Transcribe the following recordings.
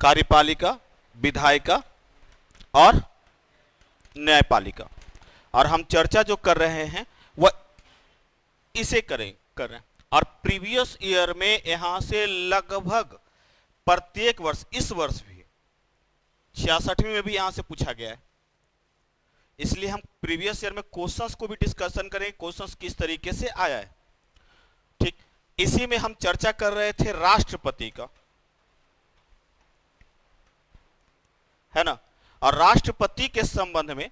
कार्यपालिका, विधायिका और न्यायपालिका। और हम चर्चा जो कर रहे हैं वह इसे कर रहे हैं। और प्रीवियस ईयर में यहां से लगभग प्रत्येक वर्ष, इस वर्ष भी 66वीं में भी यहां से पूछा गया है, इसलिए हम प्रीवियस ईयर में क्वेश्चंस को भी डिस्कशन करेंगे, क्वेश्चंस किस तरीके से आया है। ठीक, इसी में हम चर्चा कर रहे थे राष्ट्रपति का, है ना। और राष्ट्रपति के संबंध में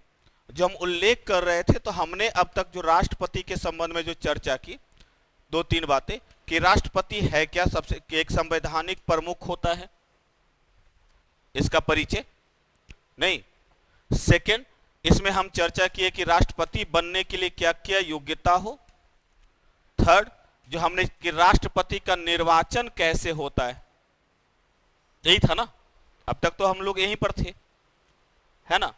जो हम उल्लेख कर रहे थे, तो हमने अब तक जो राष्ट्रपति के संबंध में जो चर्चा की, 2-3 बातें कि राष्ट्रपति है क्या, सबसे एक संवैधानिक प्रमुख होता है, इसका परिचय नहीं। सेकंड, इसमें हम चर्चा किए कि राष्ट्रपति बनने के लिए क्या क्या योग्यता हो। थर्ड, जो हमने कि राष्ट्रपति का निर्वाचन कैसे होता यही था ना, अब तक तो हम लोग यहीं पर थे, है ना।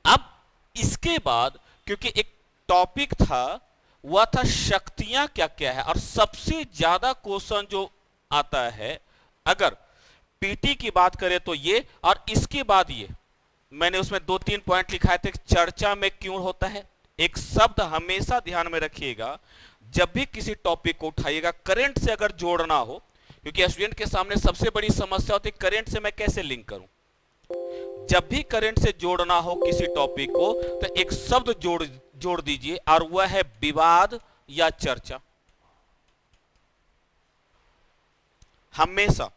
अब इसके बाद क्योंकि एक टॉपिक था, वह था शक्तियां क्या क्या है। और सबसे ज्यादा क्वेश्चन जो आता है, अगर पीटी की बात करें तो ये, और इसके बाद ये, मैंने उसमें 2-3 पॉइंट लिखाए थे, चर्चा में क्यों होता है। एक शब्द हमेशा ध्यान में रखिएगा, जब भी किसी टॉपिक को उठाइएगा, करंट से अगर जोड़ना हो, क्योंकि स्टूडेंट के सामने सबसे बड़ी समस्या होती है करंट से मैं कैसे लिंक करूं। जब भी करंट से जोड़ना हो किसी टॉपिक को, तो एक शब्द जोड़ दीजिए, और वह है विवाद या चर्चा। हमेशा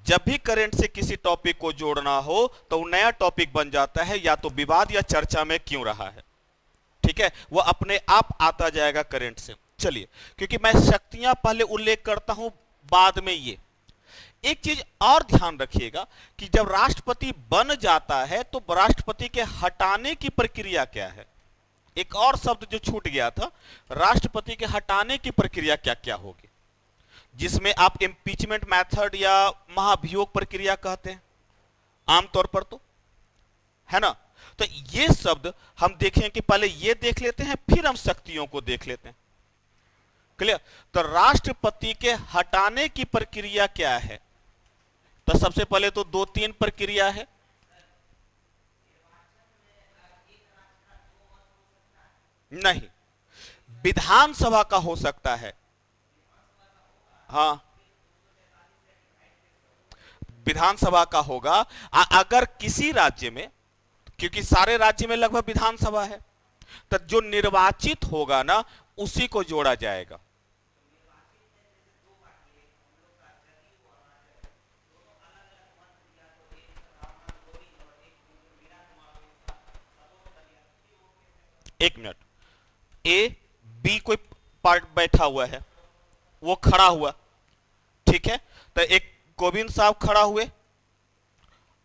जब भी करंट से किसी टॉपिक को जोड़ना हो, तो नया टॉपिक बन जाता है, या तो विवाद या चर्चा में क्यों रहा है। ठीक है, वो अपने आप आता जाएगा करंट से। चलिए, क्योंकि मैं शक्तियां पहले उल्लेख करता हूं, बाद में ये एक चीज और ध्यान रखिएगा कि जब राष्ट्रपति बन जाता है, तो राष्ट्रपति के हटाने की प्रक्रिया क्या है। एक और शब्द जो छूट गया था, राष्ट्रपति के हटाने की प्रक्रिया क्या क्या होगी, जिसमें आप इम्पीचमेंट मेथड या महाभियोग प्रक्रिया कहते हैं आमतौर पर, तो है ना। तो ये शब्द हम देखें कि पहले ये देख लेते हैं, फिर हम शक्तियों को देख लेते हैं। क्लियर। तो राष्ट्रपति के हटाने की प्रक्रिया क्या है, तो सबसे पहले तो 2-3 प्रक्रिया है। नहीं, विधानसभा का हो सकता है। हाँ, विधानसभा का होगा। अगर किसी राज्य में, क्योंकि सारे राज्य में लगभग विधानसभा है, तो जो निर्वाचित होगा ना, उसी को जोड़ा जाएगा। एक मिनट, ए बी कोई पार्ट बैठा हुआ है, वो खड़ा हुआ, ठीक है। तो एक गोविंद साहब खड़ा हुए,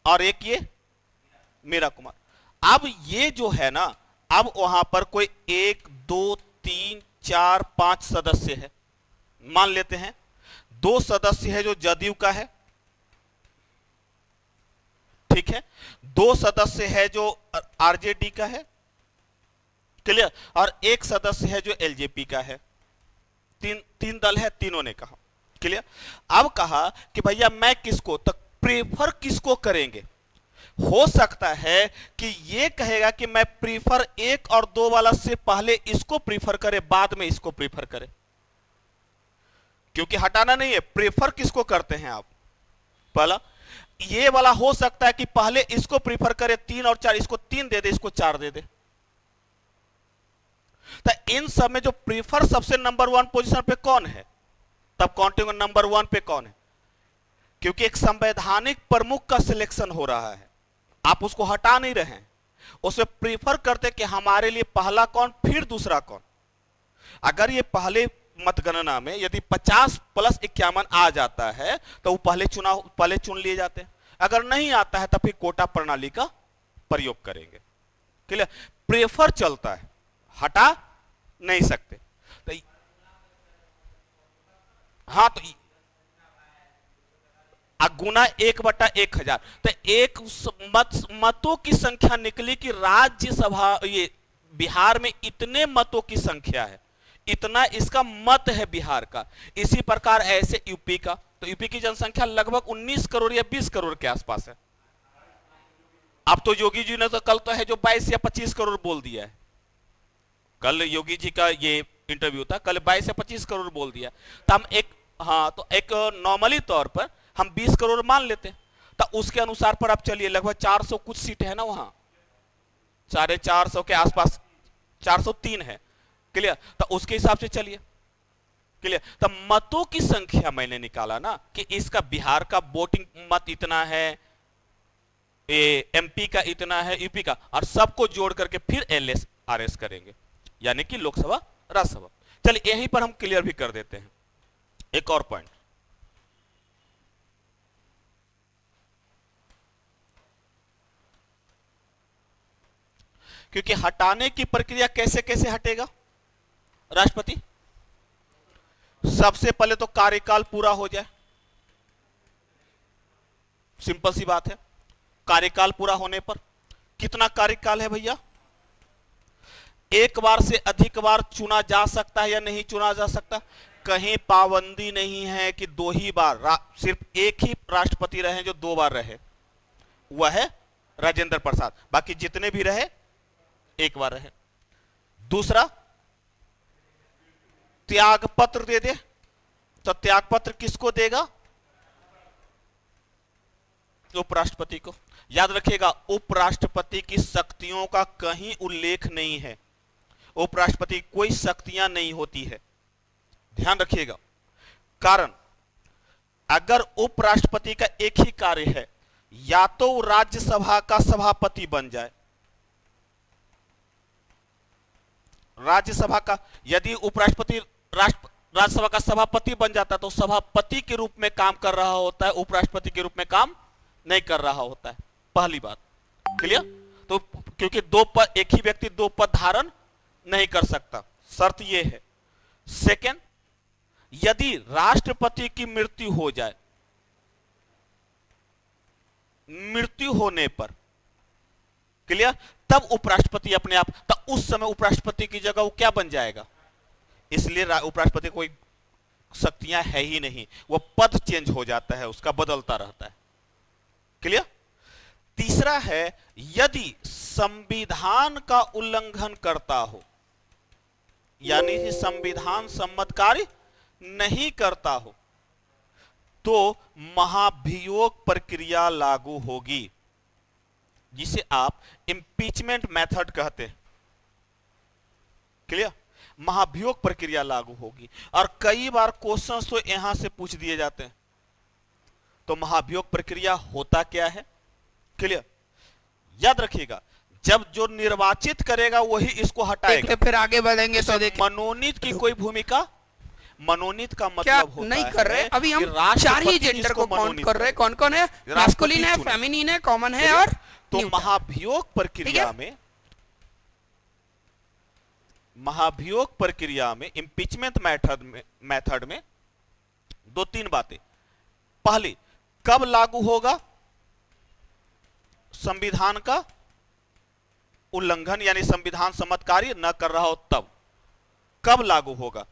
और एक ये मीरा कुमार। अब ये जो है ना, अब वहां पर कोई 1 2 3 4 5 सदस्य है, मान लेते हैं 2 सदस्य है जो जदयू का है, ठीक है। 2 सदस्य है जो आरजेडी का है, क्लियर। और 1 सदस्य है जो एलजेपी का है। तीन दल है, तीनों ने कहा, क्लियर। अब कहा कि भैया मैं किसको, तो प्रेफर किसको करेंगे। हो सकता है कि ये कहेगा कि मैं प्रीफर 1 और 2 वाला से पहले इसको प्रीफर करे, बाद में इसको प्रीफर करे, क्योंकि हटाना नहीं है। प्रेफर किसको करते हैं आप, पहला ये वाला हो सकता है कि पहले इसको प्रीफर करे, 3 और 4, इसको 3 दे दे, इसको 4 दे दे। तो इन सब में जो प्रीफर सबसे नंबर 1 पोजीशन पे कौन है, तब काउंटिंग नंबर 1 पे कौन है, क्योंकि एक संवैधानिक प्रमुख का सिलेक्शन हो रहा है, आप उसको हटा नहीं रहे हैं, उसे प्रीफर करते कि हमारे लिए पहला कौन, फिर दूसरा कौन। अगर ये पहले मतगणना में यदि 50 + 51 आ जाता है, तो वो पहले चुन लिए जाते हैं। अगर नहीं आता है, तो फिर कोटा प्रणाली का प्रयोग करेंगे, क्लियर। प्रेफर चलता है, हटा नहीं सकते। तो हाँ, तो गुना 1/1000, तो एक मतों की संख्या निकली कि राज्यसभा, ये बिहार में इतने मतों की संख्या है, इतना इसका मत है बिहार का। इसी प्रकार ऐसे यूपी का, तो यूपी की जनसंख्या लगभग 19 करोड़ या 20 करोड़ के आसपास है। अब तो योगी जी ने तो कल तो है जो 22 या 25 करोड़ बोल दिया है। कल योगी जी का ये इंटरव्यू था, कल 22 या 25 करोड़ बोल दिया। तो हम एक, हाँ, तो एक नॉर्मली तौर पर हम 20 करोड़ मान लेते, तो उसके अनुसार पर आप चलिए, लगभग 400 कुछ सीट है ना वहां, 450 के आसपास, 403 है, क्लियर। तो उसके हिसाब से चलिए, क्लियर। तो मतों की संख्या मैंने निकाला ना कि इसका बिहार का वोटिंग मत इतना है, एमपी का इतना है, यूपी का, और सबको जोड़ करके फिर एलएस आरएस करेंगे, यानी कि लोकसभा राज्यसभा। चलिए यहीं पर हम क्लियर भी कर देते हैं एक और पॉइंट। क्योंकि हटाने की प्रक्रिया कैसे कैसे हटेगा राष्ट्रपति, सबसे पहले तो कार्यकाल पूरा हो जाए, सिंपल सी बात है। कार्यकाल पूरा होने पर, कितना कार्यकाल है भैया, एक बार से अधिक बार चुना जा सकता है या नहीं चुना जा सकता, कहीं पाबंदी नहीं है कि 2 ही बार, सिर्फ एक ही राष्ट्रपति रहे जो 2 बार रहे, वह है राजेंद्र प्रसाद, बाकी जितने भी रहे 1 बार रहे। दूसरा, त्याग पत्र दे दे, तो त्याग पत्र किसको देगा, उपराष्ट्रपति को। याद रखिएगा, उपराष्ट्रपति की शक्तियों का कहीं उल्लेख नहीं है, उपराष्ट्रपति कोई शक्तियां नहीं होती है, ध्यान रखिएगा। कारण, अगर उपराष्ट्रपति का एक ही कार्य है, या तो राज्यसभा का सभापति बन जाए, राज्यसभा का, यदि उपराष्ट्रपति राज्यसभा का सभापति बन जाता तो सभापति के रूप में काम कर रहा होता है, उपराष्ट्रपति के रूप में काम नहीं कर रहा होता है, पहली बात, क्लियर। तो क्योंकि 2 पद, एक ही व्यक्ति 2 पद धारण नहीं कर सकता, शर्त यह है। सेकंड, यदि राष्ट्रपति की मृत्यु हो जाए, मृत्यु होने पर, क्लियर, तब उपराष्ट्रपति अपने आप, तब उस समय उपराष्ट्रपति की जगह वो क्या बन जाएगा, इसलिए उपराष्ट्रपति कोई शक्तियां है ही नहीं, वो पद चेंज हो जाता है, उसका बदलता रहता है, क्लियर। तीसरा है, यदि संविधान का उल्लंघन करता हो, यानी कि संविधान सम्मत कार्य नहीं करता हो, तो महाभियोग प्रक्रिया लागू होगी, जिसे आप इंपीचमेंट मेथड कहते हैं, क्लियर। महाभियोग प्रक्रिया लागू होगी, और कई बार क्वेश्चंस तो यहां से पूछ दिए जाते हैं। तो महाभियोग प्रक्रिया होता क्या है, क्लियर, याद रखिएगा। जब जो निर्वाचित करेगा वही इसको हटाएगा, फिर आगे बढ़ेंगे तो देखिए मनोनीत की कोई भूमिका, मनोनीत का मतलब क्या होता नहीं कर रहे। अभी हम 4 राष्ट्रपति ही जेंडर को जिसको काउंट मनोनीत कर रहे हैं, कौन कौन है, राष्ट्रपति मैस्कुलिन है, चुने। फेमिनिन है, कॉमन है और तो न्यूट्रल। महाभियोग प्रक्रिया में, महाभियोग प्रक्रिया में, इंपीचमेंट मेथड में 2-3 बातें। पहली, कब लागू होगा, संविधान का उल्लंघन यानी संविधान सम्मत कार्य न कर रहा हो तब, कब लागू होगा।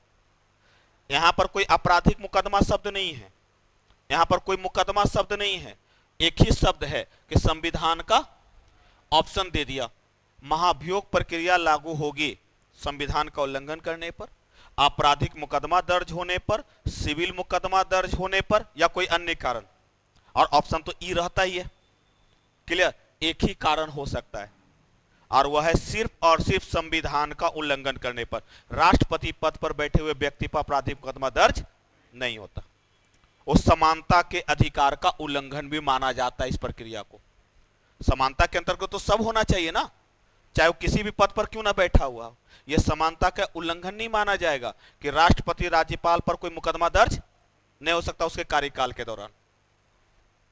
यहां पर कोई आपराधिक मुकदमा शब्द नहीं है, यहां पर कोई मुकदमा शब्द नहीं है, एक ही शब्द है कि संविधान का ऑप्शन दे दिया। महाभियोग प्रक्रिया लागू होगी संविधान का उल्लंघन करने पर, आपराधिक मुकदमा दर्ज होने पर, सिविल मुकदमा दर्ज होने पर, या कोई अन्य कारण, और ऑप्शन तो ई रहता ही है, क्लियर। एक ही कारण हो सकता है, और वह है सिर्फ और सिर्फ संविधान का उल्लंघन करने पर। राष्ट्रपति पद पर बैठे हुए व्यक्ति पर आपराधिक मुकदमा दर्ज नहीं होता। उस समानता के अधिकार का उल्लंघन भी माना जाता है इस प्रक्रिया को। समानता के अंतर्गत तो सब होना चाहिए ना, चाहे वो किसी भी पद पर क्यों ना बैठा हुआ हो। यह समानता का उल्लंघन नहीं माना जाएगा कि राष्ट्रपति राज्यपाल पर कोई मुकदमा दर्ज नहीं हो सकता उसके कार्यकाल के दौरान,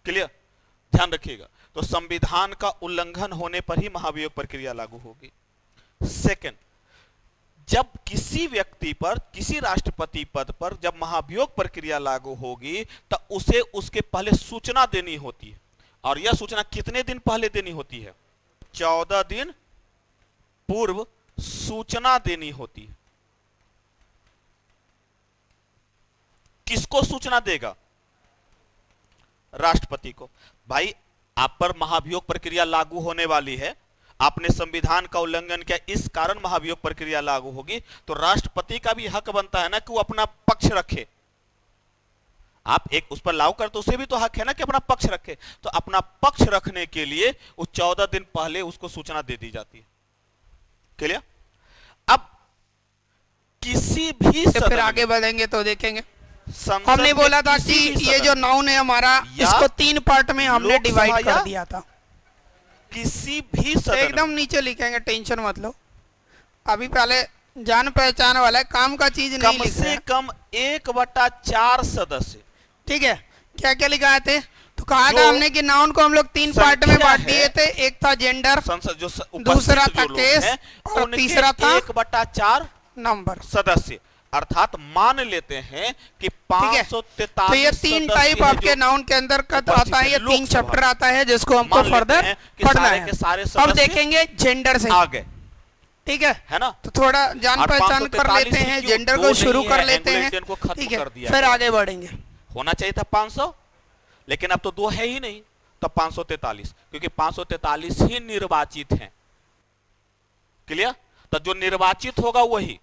क्लियर, ध्यान रखिएगा। तो संविधान का उल्लंघन होने पर ही महाभियोग प्रक्रिया लागू होगी। सेकंड, जब किसी व्यक्ति पर, किसी राष्ट्रपति पद पर जब महाभियोग प्रक्रिया लागू होगी तो उसे उसके पहले सूचना देनी होती है, और यह सूचना कितने दिन पहले देनी होती है, 14 दिन पूर्व सूचना देनी होती है। किसको सूचना देगा, राष्ट्रपति को। भाई आप पर महाभियोग प्रक्रिया लागू होने वाली है, आपने संविधान का उल्लंघन किया, इस कारण महाभियोग प्रक्रिया लागू होगी, तो राष्ट्रपति का भी हक बनता है ना कि वो अपना पक्ष रखे। आप एक उस पर लागू कर तो उसे भी तो हक है ना कि अपना पक्ष रखे। तो अपना पक्ष रखने के लिए वो 14 दिन पहले उसको सूचना दे दी जाती है। क्लियर? अब किसी भी तो फिर आगे बढ़ेंगे तो देखेंगे। हमने में बोला था किसी कि भी ये जो नाउन है हमारा, इसको 3 पार्ट में हमने लोकसभा डिवाइड कर या दिया था। किसी भी सदन एकदम नीचे लिखेंगे, टेंशन मत लो। अभी पहले जान पहचान वाला है, काम का चीज नहीं कम लिख रहे से हैं। कम 1/4 सदस्य। ठीक है, क्या क्या लिखा थे? तो कहा जो था हमने कि नाउन को हम लोग 3 पार्ट में संख्या बांट है, दिए थे। एक था जेंडर, संसद जो दूसरा था उपस्थित जो लोग केस, हैं, और उनके तीसरा था 1/4 नंबर। सदस्य। अर्थात मान लेते हैं कि ठीक है, 543 तो ये 3 टाइप आपके नाउन के अंदर कद आता है, ये 3 चैप्टर आता है जिसको हमको मान लेते फर्दर हैं कि पढ़ना सारे है। के सारे अब सदस्य देखेंगे जेंडर से। आ गए, ठीक है है ना? तो थोड़ा जान और पहचान कर 543 लेते हैं, क्यों? जेंडर दो को नहीं शुरू है, कर लेते हैं। एंग्लो-इंडियन को खत्म ठीक है, कर दिया फिर गया। आगे बढ़ेंगे। होना चाहिए था 500, लेकिन अब तो 2 है ही नहीं, तो 543, क्योंकि 543 ही निर्वाचित हैं। क्लियर? तो जो निर्वाचित होगा वही,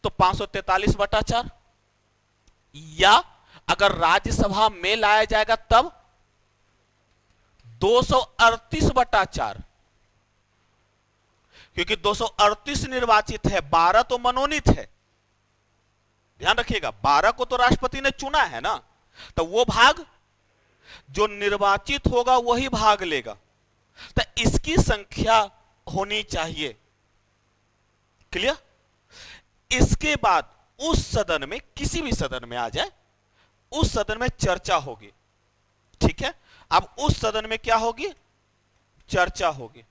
तो 543/4, या अगर राज्यसभा में लाया जाएगा तब 238/4, क्योंकि 238 निर्वाचित है, 12 तो मनोनीत है। ध्यान रखिएगा, 12 को तो राष्ट्रपति ने चुना है ना, तो वो भाग जो निर्वाचित होगा वही भाग लेगा। तो इसकी संख्या होनी चाहिए। क्लियर? इसके बाद उस सदन में, किसी भी सदन में आ जाए, उस सदन में चर्चा होगी। ठीक है, अब उस सदन में क्या होगी? चर्चा होगी।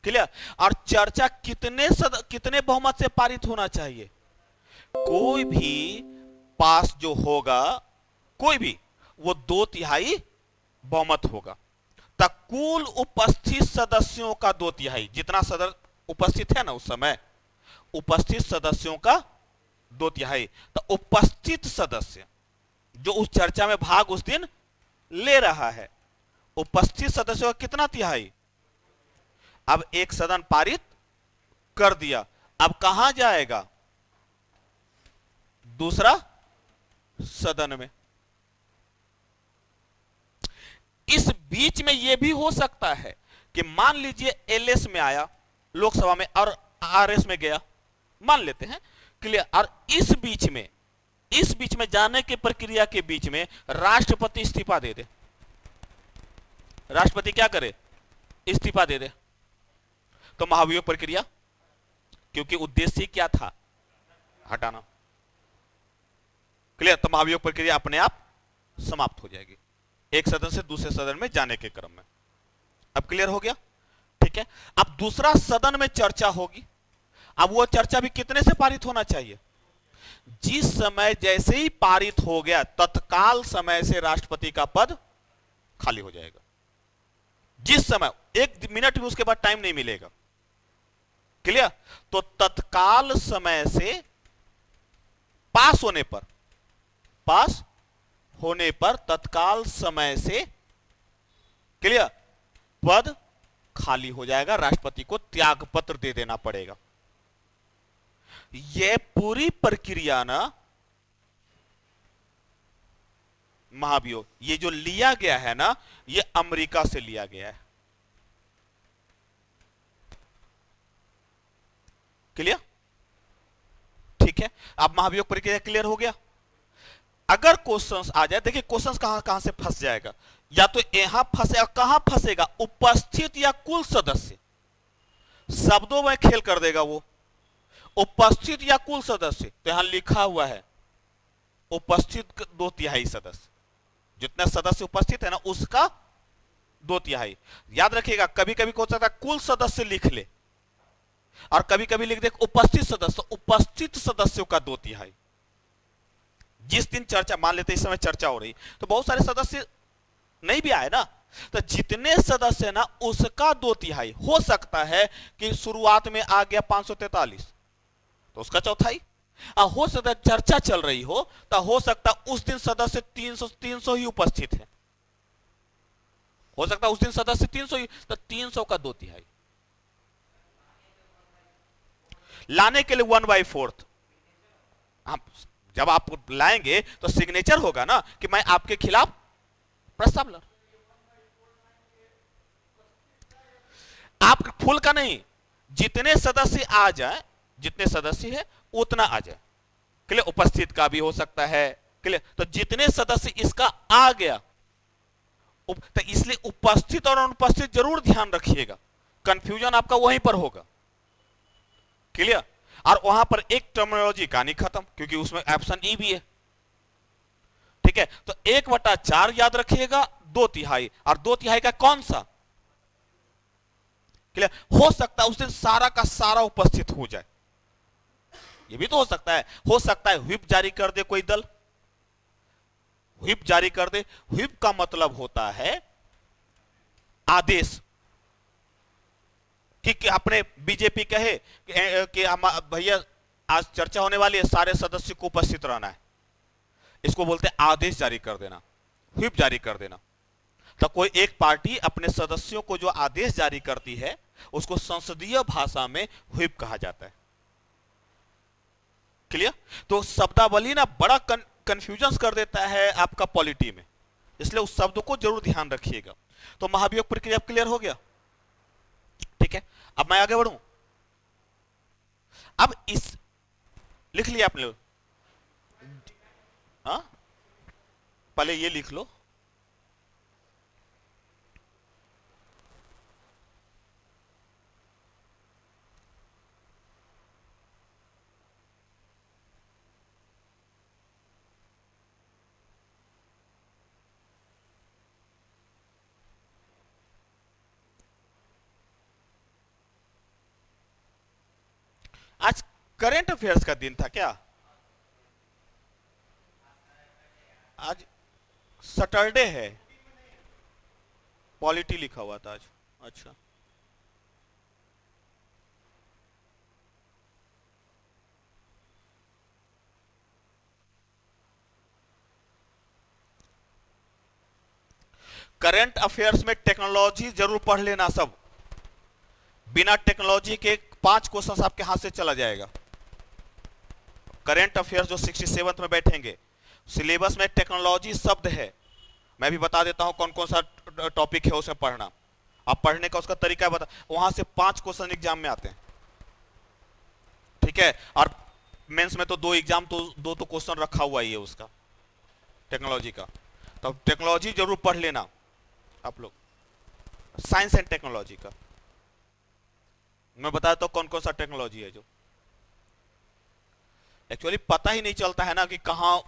क्लियर? और चर्चा कितने बहुमत से पारित होना चाहिए? कोई भी पास जो होगा, कोई भी, वो 2/3 बहुमत होगा। तब कुल उपस्थित सदस्यों का 2/3, जितना सदन उपस्थित है ना उस समय, उपस्थित सदस्यों का 2/3। तो उपस्थित सदस्य जो उस चर्चा में भाग उस दिन ले रहा है, उपस्थित सदस्यों का कितना तिहाई? अब एक सदन पारित कर दिया, अब कहां जाएगा? दूसरा सदन में। इस बीच में यह भी हो सकता है कि मान लीजिए एलएस में आया लोकसभा में और आरएस में गया, मान लेते हैं। क्लियर? और इस बीच में जाने की प्रक्रिया के बीच में राष्ट्रपति इस्तीफा दे दे। राष्ट्रपति क्या करे? इस्तीफा दे दे। तो महाभियोग प्रक्रिया, क्योंकि उद्देश्य क्या था? हटाना। क्लियर? तो महाभियोग प्रक्रिया अपने आप समाप्त हो जाएगी एक सदन से दूसरे सदन में जाने के क्रम में। अब क्लियर हो गया? ठीक है, अब दूसरा सदन में चर्चा होगी। अब वो चर्चा भी कितने से पारित होना चाहिए? जिस समय जैसे ही पारित हो गया, तत्काल समय से राष्ट्रपति का पद खाली हो जाएगा। जिस समय, 1 मिनट भी उसके बाद टाइम नहीं मिलेगा। क्लियर? तो तत्काल समय से पास होने पर तत्काल समय से, क्लियर, पद खाली हो जाएगा, राष्ट्रपति को त्याग पत्र दे देना पड़ेगा। यह पूरी प्रक्रिया ना, महाभियोग, ये जो लिया गया है ना, ये अमेरिका से लिया गया है। क्लियर? ठीक है, अब महाभियोग प्रक्रिया क्लियर हो गया। अगर क्वेश्चंस आ जाए, देखिए क्वेश्चंस कहां से फंस जाएगा, या तो यहां फंसेगा, कहां फंसेगा? उपस्थित या कुल सदस्य, शब्दों में खेल कर देगा वो। उपस्थित या कुल सदस्य, तो यहां लिखा हुआ है उपस्थित 2/3 सदस्य, जितने सदस्य उपस्थित है ना उसका 2/3। याद रखिएगा, कभी कभी हो सकता है कुल सदस्य लिख ले, और कभी कभी लिख दे उपस्थित सदस्य, उपस्थित सदस्यों का 2/3। जिस दिन चर्चा, मान लेते इस समय चर्चा हो रही, तो बहुत सारे सदस्य नहीं भी आए ना, तो जितने सदस्य ना उसका 2/3। हो सकता है कि शुरुआत में आ गया 543, तो उसका 1/4, हो सकता है चर्चा चल रही हो, तो हो सकता उस दिन सदस्य 300 ही उपस्थित है, हो सकता उस दिन सदस्य 300 ही, तो 300 का 2/3 लाने के लिए 1/4। आप जब आप लाएंगे तो सिग्नेचर होगा ना कि मैं आपके खिलाफ प्रस्ताव ला, आप फुल का नहीं, जितने सदस्य आ जाए, जितने सदस्य है उतना आ जाए। क्लियर, उपस्थित का भी हो सकता है। क्लियर, तो जितने सदस्य इसका आ गया, तो इसलिए उपस्थित और अनुपस्थित जरूर ध्यान रखिएगा, कंफ्यूजन आपका वहीं पर होगा। क्लियर, और वहां पर एक टर्मिनोलॉजी कहानी खत्म, क्योंकि उसमें ऑप्शन ई भी है। ठीक है, तो 1/4 याद रखिएगा, 2/3, और 2/3 का कौन सा? क्लियर, हो सकता है उस दिन सारा का सारा उपस्थित हो जाए, ये भी तो हो सकता है व्हिप जारी कर दे कोई दल, व्हिप जारी कर दे। व्हिप का मतलब होता है आदेश, कि अपने बीजेपी कहे कि हम भैया आज चर्चा होने वाली है, सारे सदस्य को उपस्थित रहना है, इसको बोलते हैं आदेश जारी कर देना, व्हिप जारी कर देना। तो कोई एक पार्टी अपने सदस्यों को जो आदेश जारी करती है उसको संसदीय भाषा में व्हिप कहा जाता है। क्लियर, तो शब्दावली ना बड़ा कंफ्यूजन कर देता है आपका पॉलिटी में, इसलिए उस शब्द को जरूर ध्यान रखिएगा। तो महाभियोग प्रक्रिया क्लियर हो गया। ठीक है, अब मैं आगे बढ़ूं। अब इस लिख लिया आपने, हाँ पहले ये लिख लो, आज करंट अफेयर्स का दिन था क्या? आज सैटरडे है, पॉलिटी लिखा हुआ था आज। अच्छा, करंट अफेयर्स में टेक्नोलॉजी जरूर पढ़ लेना सब, बिना टेक्नोलॉजी के 5 क्वेश्चन आपके हाथ से चला जाएगा। करंट अफेयर्स जो 67 में बैठेंगे, सिलेबस में टेक्नोलॉजी शब्द है, मैं भी बता देता हूं कौन कौन सा टॉपिक है उसे पढ़ना, आप पढ़ने का उसका तरीका बता, वहां से 5 क्वेश्चन एग्जाम में आते हैं। ठीक है, और मेंस में तो 2 एग्जाम, तो 2 तो क्वेश्चन रखा हुआ ही है उसका टेक्नोलॉजी का, तो टेक्नोलॉजी जरूर पढ़ लेना आप लोग, साइंस एंड टेक्नोलॉजी का। मैं बताता हूं कौन कौन सा टेक्नोलॉजी है जो एक्चुअली पता ही नहीं चलता है ना कि कहां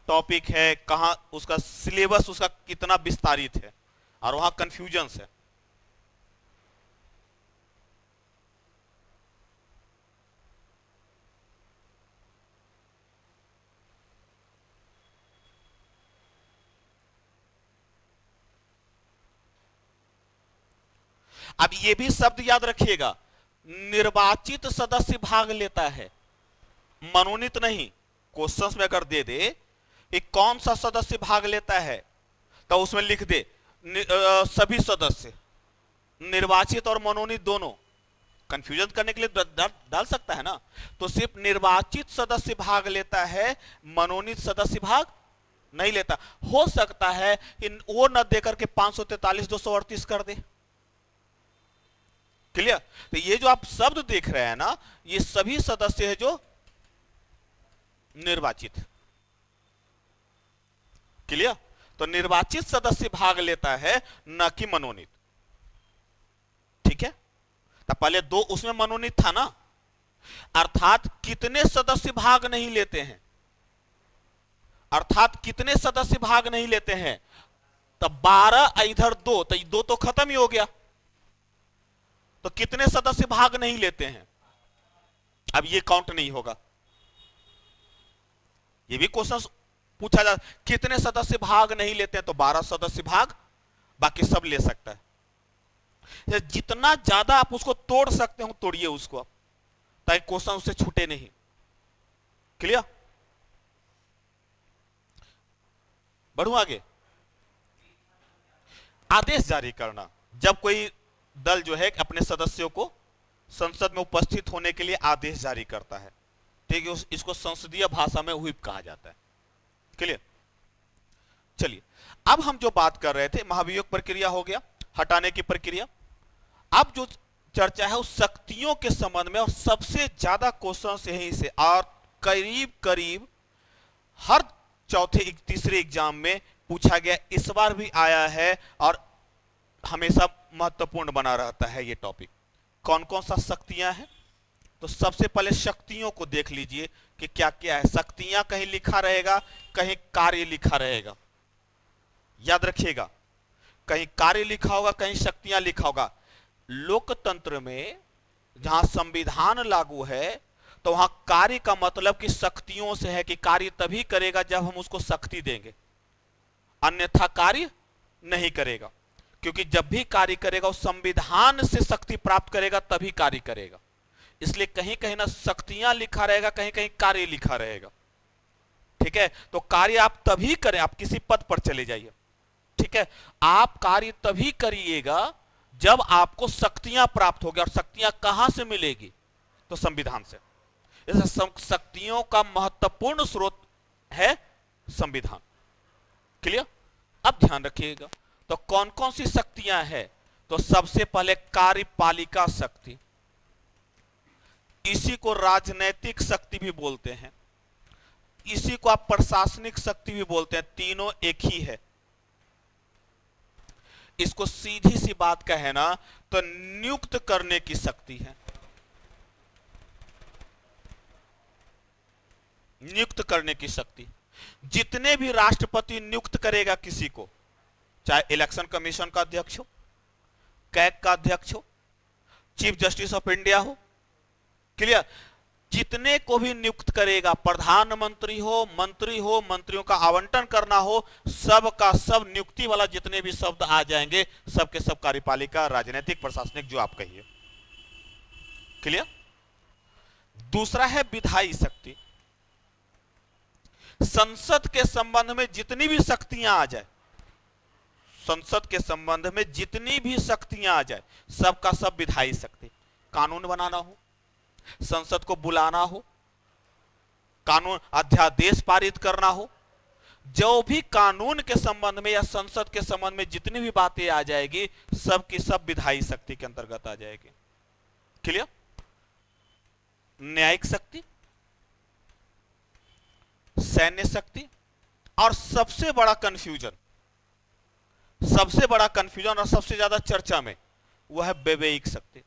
टॉपिक है, कहां उसका सिलेबस उसका कितना विस्तारित है, और वहां कंफ्यूजन है। अब ये भी शब्द याद रखिएगा, निर्वाचित सदस्य भाग लेता है, मनोनीत नहीं। क्वेश्चंस में अगर दे दे कि कौन सा सदस्य भाग लेता है, तो उसमें लिख दे सभी सदस्य, निर्वाचित और मनोनीत दोनों, कंफ्यूजन करने के लिए डाल सकता है ना। तो सिर्फ निर्वाचित सदस्य भाग लेता है, मनोनीत सदस्य भाग नहीं लेता। हो सकता है कि वो न देकर के 543 238 कर दे। क्लियर, तो ये जो आप शब्द देख रहे हैं ना, ये सभी सदस्य है जो निर्वाचित। क्लियर, तो निर्वाचित सदस्य भाग लेता है, न कि मनोनीत। ठीक है, तो पहले 2 उसमें मनोनीत था ना, अर्थात कितने सदस्य भाग नहीं लेते हैं, अर्थात कितने सदस्य भाग नहीं लेते हैं, तो 12 इधर 2, तो 2 तो खत्म ही हो गया, तो कितने सदस्य भाग नहीं लेते हैं, अब ये काउंट नहीं होगा। ये भी क्वेश्चन पूछा जा, कितने सदस्य भाग नहीं लेते हैं, तो 12 सदस्य भाग, बाकी सब ले सकता है। जितना ज्यादा आप उसको तोड़ सकते हो तोड़िए उसको, ताकि क्वेश्चन उससे छूटे नहीं। क्लियर? बढ़ू आगे। आदेश जारी करना, जब कोई दल जो है अपने सदस्यों को संसद में उपस्थित होने के लिए आदेश जारी करता है, ठीक है, इसको संसदीय भाषा में व्हिप कहा जाता है। क्लियर? चलिए, अब हम जो बात कर रहे थे महाभियोग प्रक्रिया हो गया, हटाने की प्रक्रिया। अब जो चर्चा है उस शक्तियों के संबंध में, और सबसे ज्यादा क्वेश्चन यहीं से, और करीब करीब हर चौथे तीसरे एग्जाम में पूछा गया, इस बार भी आया है और हमेशा महत्वपूर्ण बना रहता है ये टॉपिक। कौन कौन सा शक्तियां हैं? तो सबसे पहले शक्तियों को देख लीजिए कि क्या क्या है। शक्तियां कहीं लिखा रहेगा, कहीं कार्य लिखा रहेगा, याद रखिएगा, कहीं कार्य लिखा होगा, कहीं शक्तियां लिखा होगा। लोकतंत्र में जहां संविधान लागू है तो वहां कार्य का मतलब कि शक्तियों से है, कि कार्य तभी करेगा जब हम उसको शक्ति देंगे, अन्यथा कार्य नहीं करेगा। क्योंकि जब भी कार्य करेगा वो संविधान से शक्ति प्राप्त करेगा, तभी कार्य करेगा। इसलिए कहीं कहीं ना शक्तियां लिखा रहेगा, कहीं कहीं कार्य लिखा रहेगा। ठीक है, तो कार्य आप तभी करें, आप किसी पद पर चले जाइए, ठीक है, आप कार्य तभी करिएगा जब आपको शक्तियां प्राप्त होगी। और शक्तियां कहां से मिलेगी? तो संविधान से। शक्तियों का महत्वपूर्ण स्रोत है संविधान। क्लियर? अब ध्यान रखिएगा, तो कौन कौन सी शक्तियां हैं? तो सबसे पहले कार्यपालिका शक्ति, इसी को राजनैतिक शक्ति भी बोलते हैं, इसी को आप प्रशासनिक शक्ति भी बोलते हैं, तीनों एक ही है। इसको सीधी सी बात कहे ना तो नियुक्त करने की शक्ति है, नियुक्त करने की शक्ति। जितने भी राष्ट्रपति नियुक्त करेगा किसी को, चाहे इलेक्शन कमीशन का अध्यक्ष हो, कैग का अध्यक्ष हो, चीफ जस्टिस ऑफ इंडिया हो, क्लियर, जितने को भी नियुक्त करेगा, प्रधानमंत्री हो, मंत्री हो, मंत्रियों का आवंटन करना हो, सब का सब नियुक्ति वाला जितने भी शब्द आ जाएंगे, सब के सब कार्यपालिका, राजनीतिक, प्रशासनिक, जो आप कहिए। क्लियर? दूसरा है विधायी शक्ति। संसद के संबंध में जितनी भी शक्तियां आ जाए, संसद के संबंध में जितनी भी शक्तियां आ जाए, सबका सब विधायी शक्ति। कानून बनाना हो, संसद को बुलाना हो, कानून अध्यादेश पारित करना हो, जो भी कानून के संबंध में या संसद के संबंध में जितनी भी बातें आ जाएगी, सब की सब विधायी शक्ति के अंतर्गत आ जाएगी। क्लियर? न्यायिक शक्ति, सैन्य शक्ति, और सबसे बड़ा कंफ्यूजन, सबसे बड़ा कंफ्यूजन और सबसे ज्यादा चर्चा में वह है वैवेयिक शक्ति।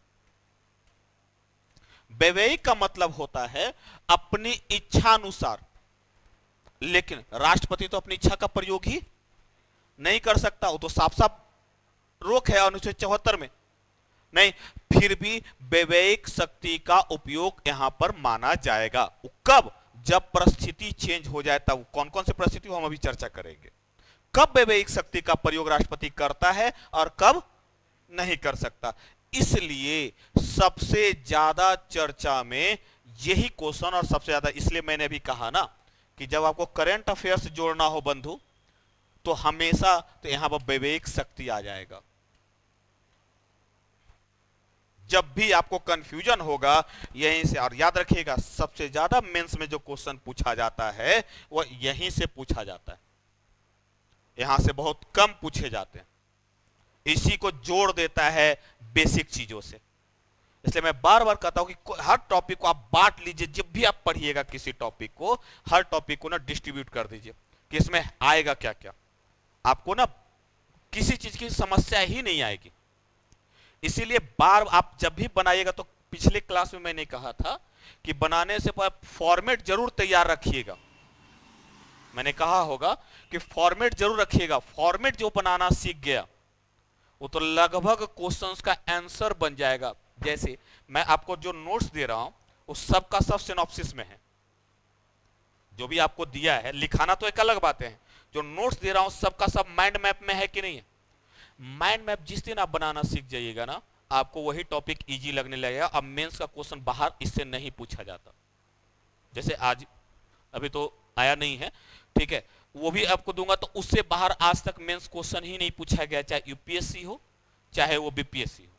वैवेयिक का मतलब होता है अपनी इच्छा अनुसार, लेकिन राष्ट्रपति तो अपनी इच्छा का प्रयोग ही नहीं कर सकता, वो तो साफ साफ रोक है अनुच्छेद 74 में। नहीं, फिर भी वैवेयिक शक्ति का उपयोग यहां पर माना जाएगा। कब? जब परिस्थिति चेंज हो जाए तब। कौन कौन सी परिस्थिति हम अभी चर्चा करेंगे, कब वैवेयिक शक्ति का प्रयोग राष्ट्रपति करता है और कब नहीं कर सकता। इसलिए सबसे ज्यादा चर्चा में यही क्वेश्चन, और सबसे ज्यादा इसलिए मैंने भी कहा ना कि जब आपको करंट अफेयर्स जोड़ना हो बंधु, तो हमेशा तो यहां पर वैवेयिक शक्ति आ जाएगा। जब भी आपको कंफ्यूजन होगा यहीं से, और याद रखिएगा सबसे ज्यादा मेंस में जो क्वेश्चन पूछा जाता है वह यहीं से पूछा जाता है, यहां से बहुत कम पूछे जाते हैं। इसी को जोड़ देता है बेसिक चीजों से। इसलिए मैं बार बार कहता हूं कि हर टॉपिक को आप बांट लीजिए। जब भी आप पढ़िएगा किसी टॉपिक को, हर टॉपिक को ना डिस्ट्रीब्यूट कर दीजिए कि इसमें आएगा क्या क्या, आपको ना किसी चीज की समस्या ही नहीं आएगी। इसीलिए बार आप जब भी बनाइएगा, तो पिछले क्लास में मैंने कहा था कि बनाने से पहले फॉर्मेट जरूर तैयार रखिएगा। मैंने कहा होगा कि फॉर्मेट जरूर रखिएगा। फॉर्मेट जो बनाना सीख गया वो तो लगभग क्वेश्चंस का आंसर बन जाएगा। जैसे मैं आपको जो नोट्स दे रहा हूं वो सब का सब सिनॉप्सिस में है, जो भी आपको दिया है। लिखाना तो एक अलग बात है, जो नोट्स दे रहा हूं सबका सब माइंड मैप में है कि नहीं है। माइंड मैप जिस दिन आप बनाना सीख जाइएगा ना, आपको वही टॉपिक इजी लगने लगेगा। अब मेंस का क्वेश्चन बाहर इससे नहीं पूछा जाता। जैसे आज अभी तो आया नहीं है, ठीक है, वो भी आपको दूंगा। तो उससे बाहर आज तक मेंस क्वेश्चन ही नहीं पूछा गया, चाहे यूपीएससी हो चाहे वो बीपीएससी हो।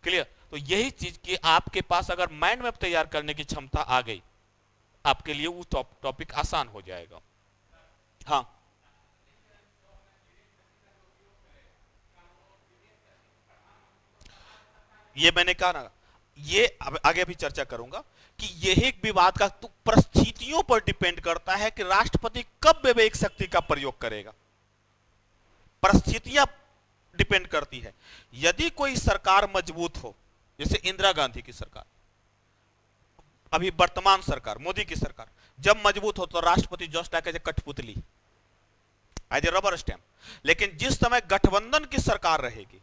क्लियर? तो यही चीज कि आपके पास अगर माइंड मैप तैयार करने की क्षमता आ गई, आपके लिए वो टॉपिक आसान हो जाएगा। हाँ, ये मैंने कहा ना, ये आगे भी चर्चा करूंगा कि यह एक विवाद का तो परिस्थितियों पर डिपेंड करता है कि राष्ट्रपति कब विवेक शक्ति का प्रयोग करेगा। परिस्थितियां डिपेंड करती है। यदि कोई सरकार मजबूत हो, जैसे इंदिरा गांधी की सरकार, अभी वर्तमान सरकार मोदी की सरकार जब मजबूत हो तो राष्ट्रपति जस्ट लाइक एज ए कठपुतली, एज ए रबर स्टैम्प। लेकिन जिस समय गठबंधन की सरकार रहेगी,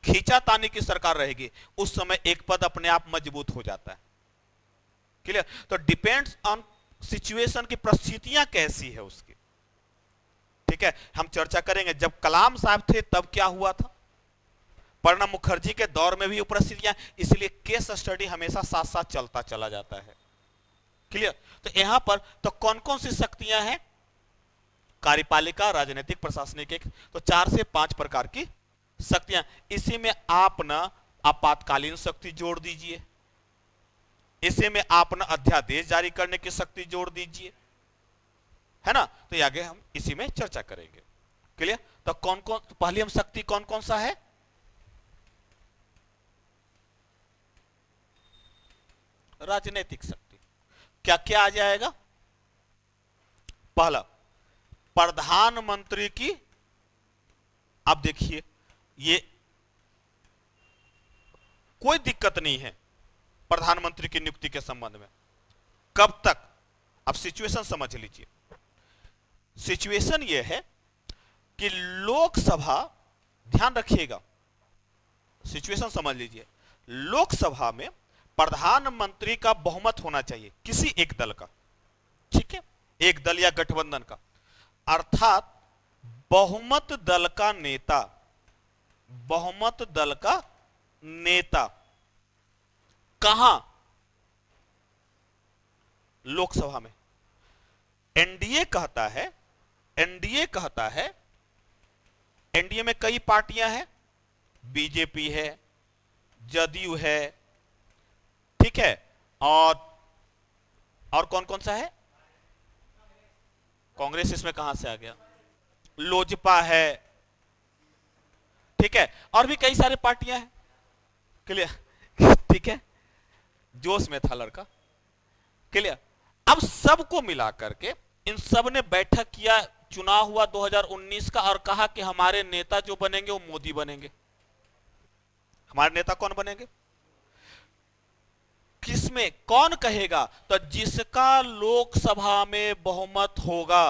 खींचातानी की सरकार रहेगी, उस समय एक पद अपने आप मजबूत हो जाता है। क्लियर? तो डिपेंड्स ऑन सिचुएशन की परिस्थितियां कैसी है उसकी, ठीक है। हम चर्चा करेंगे जब कलाम साहब थे तब क्या हुआ था, प्रणब मुखर्जी के दौर में भी परिस्थितियां, इसलिए केस स्टडी हमेशा साथ साथ चलता चला जाता है। क्लियर? तो यहां पर तो कौन कौन सी शक्तियां हैं, कार्यपालिका, राजनीतिक, प्रशासनिक, तो 4 से 5 प्रकार की शक्तियां। इसी में आप ना आपातकालीन शक्ति जोड़ दीजिए, इसी में आप ना अध्यादेश जारी करने की शक्ति जोड़ दीजिए, है ना। तो ये आगे हम इसी में चर्चा करेंगे। क्लियर? तो कौन कौन, तो पहली हम शक्ति कौन कौन सा है, राजनीतिक शक्ति। क्या क्या आ जाएगा? पहला, प्रधानमंत्री की, आप देखिए ये कोई दिक्कत नहीं है प्रधानमंत्री की नियुक्ति के संबंध में। कब तक? अब सिचुएशन समझ लीजिए। सिचुएशन यह है कि लोकसभा, ध्यान रखिएगा, सिचुएशन समझ लीजिए, लोकसभा में प्रधानमंत्री का बहुमत होना चाहिए किसी एक दल का, ठीक है, एक दल या गठबंधन का। अर्थात बहुमत दल का नेता, बहुमत दल का नेता कहां? लोकसभा में। एनडीए कहता है, एनडीए कहता है, एनडीए में कई पार्टियां हैं, बीजेपी है, जदयू है, ठीक है, और कौन कौन सा है? कांग्रेस इसमें कहां से आ गया? लोजपा है, ठीक है, और भी कई सारे पार्टियां हैं। क्लियर? ठीक है, जोश में था लड़का। क्लियर? अब सबको मिला करके इन सब ने बैठक किया, चुनाव हुआ 2019 का, और कहा कि हमारे नेता जो बनेंगे वो मोदी बनेंगे। हमारे नेता कौन बनेंगे? किसमें, कौन कहेगा? तो जिसका लोकसभा में बहुमत होगा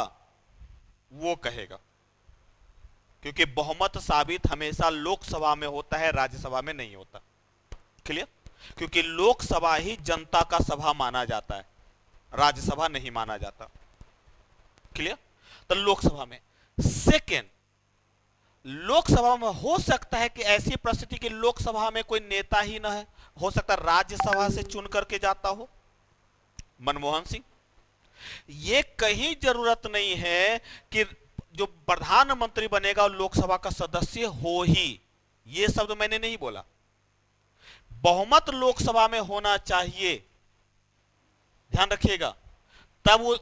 वो कहेगा, क्योंकि बहुमत साबित हमेशा लोकसभा में होता है, राज्यसभा में नहीं होता। क्लियर? क्योंकि लोकसभा ही जनता का सभा माना जाता है, राज्यसभा नहीं माना जाता। क्लियर? तो लोकसभा में। सेकेंड, लोकसभा में हो सकता है कि ऐसी परिस्थिति कि लोकसभा में कोई नेता ही ना है, हो सकता है राज्यसभा से चुन करके जाता हो, मनमोहन सिंह। यह कहीं जरूरत नहीं है कि जो प्रधानमंत्री बनेगा वो लोकसभा का सदस्य हो ही, यह शब्द मैंने नहीं बोला। बहुमत लोकसभा में होना चाहिए, ध्यान रखिएगा, तब वो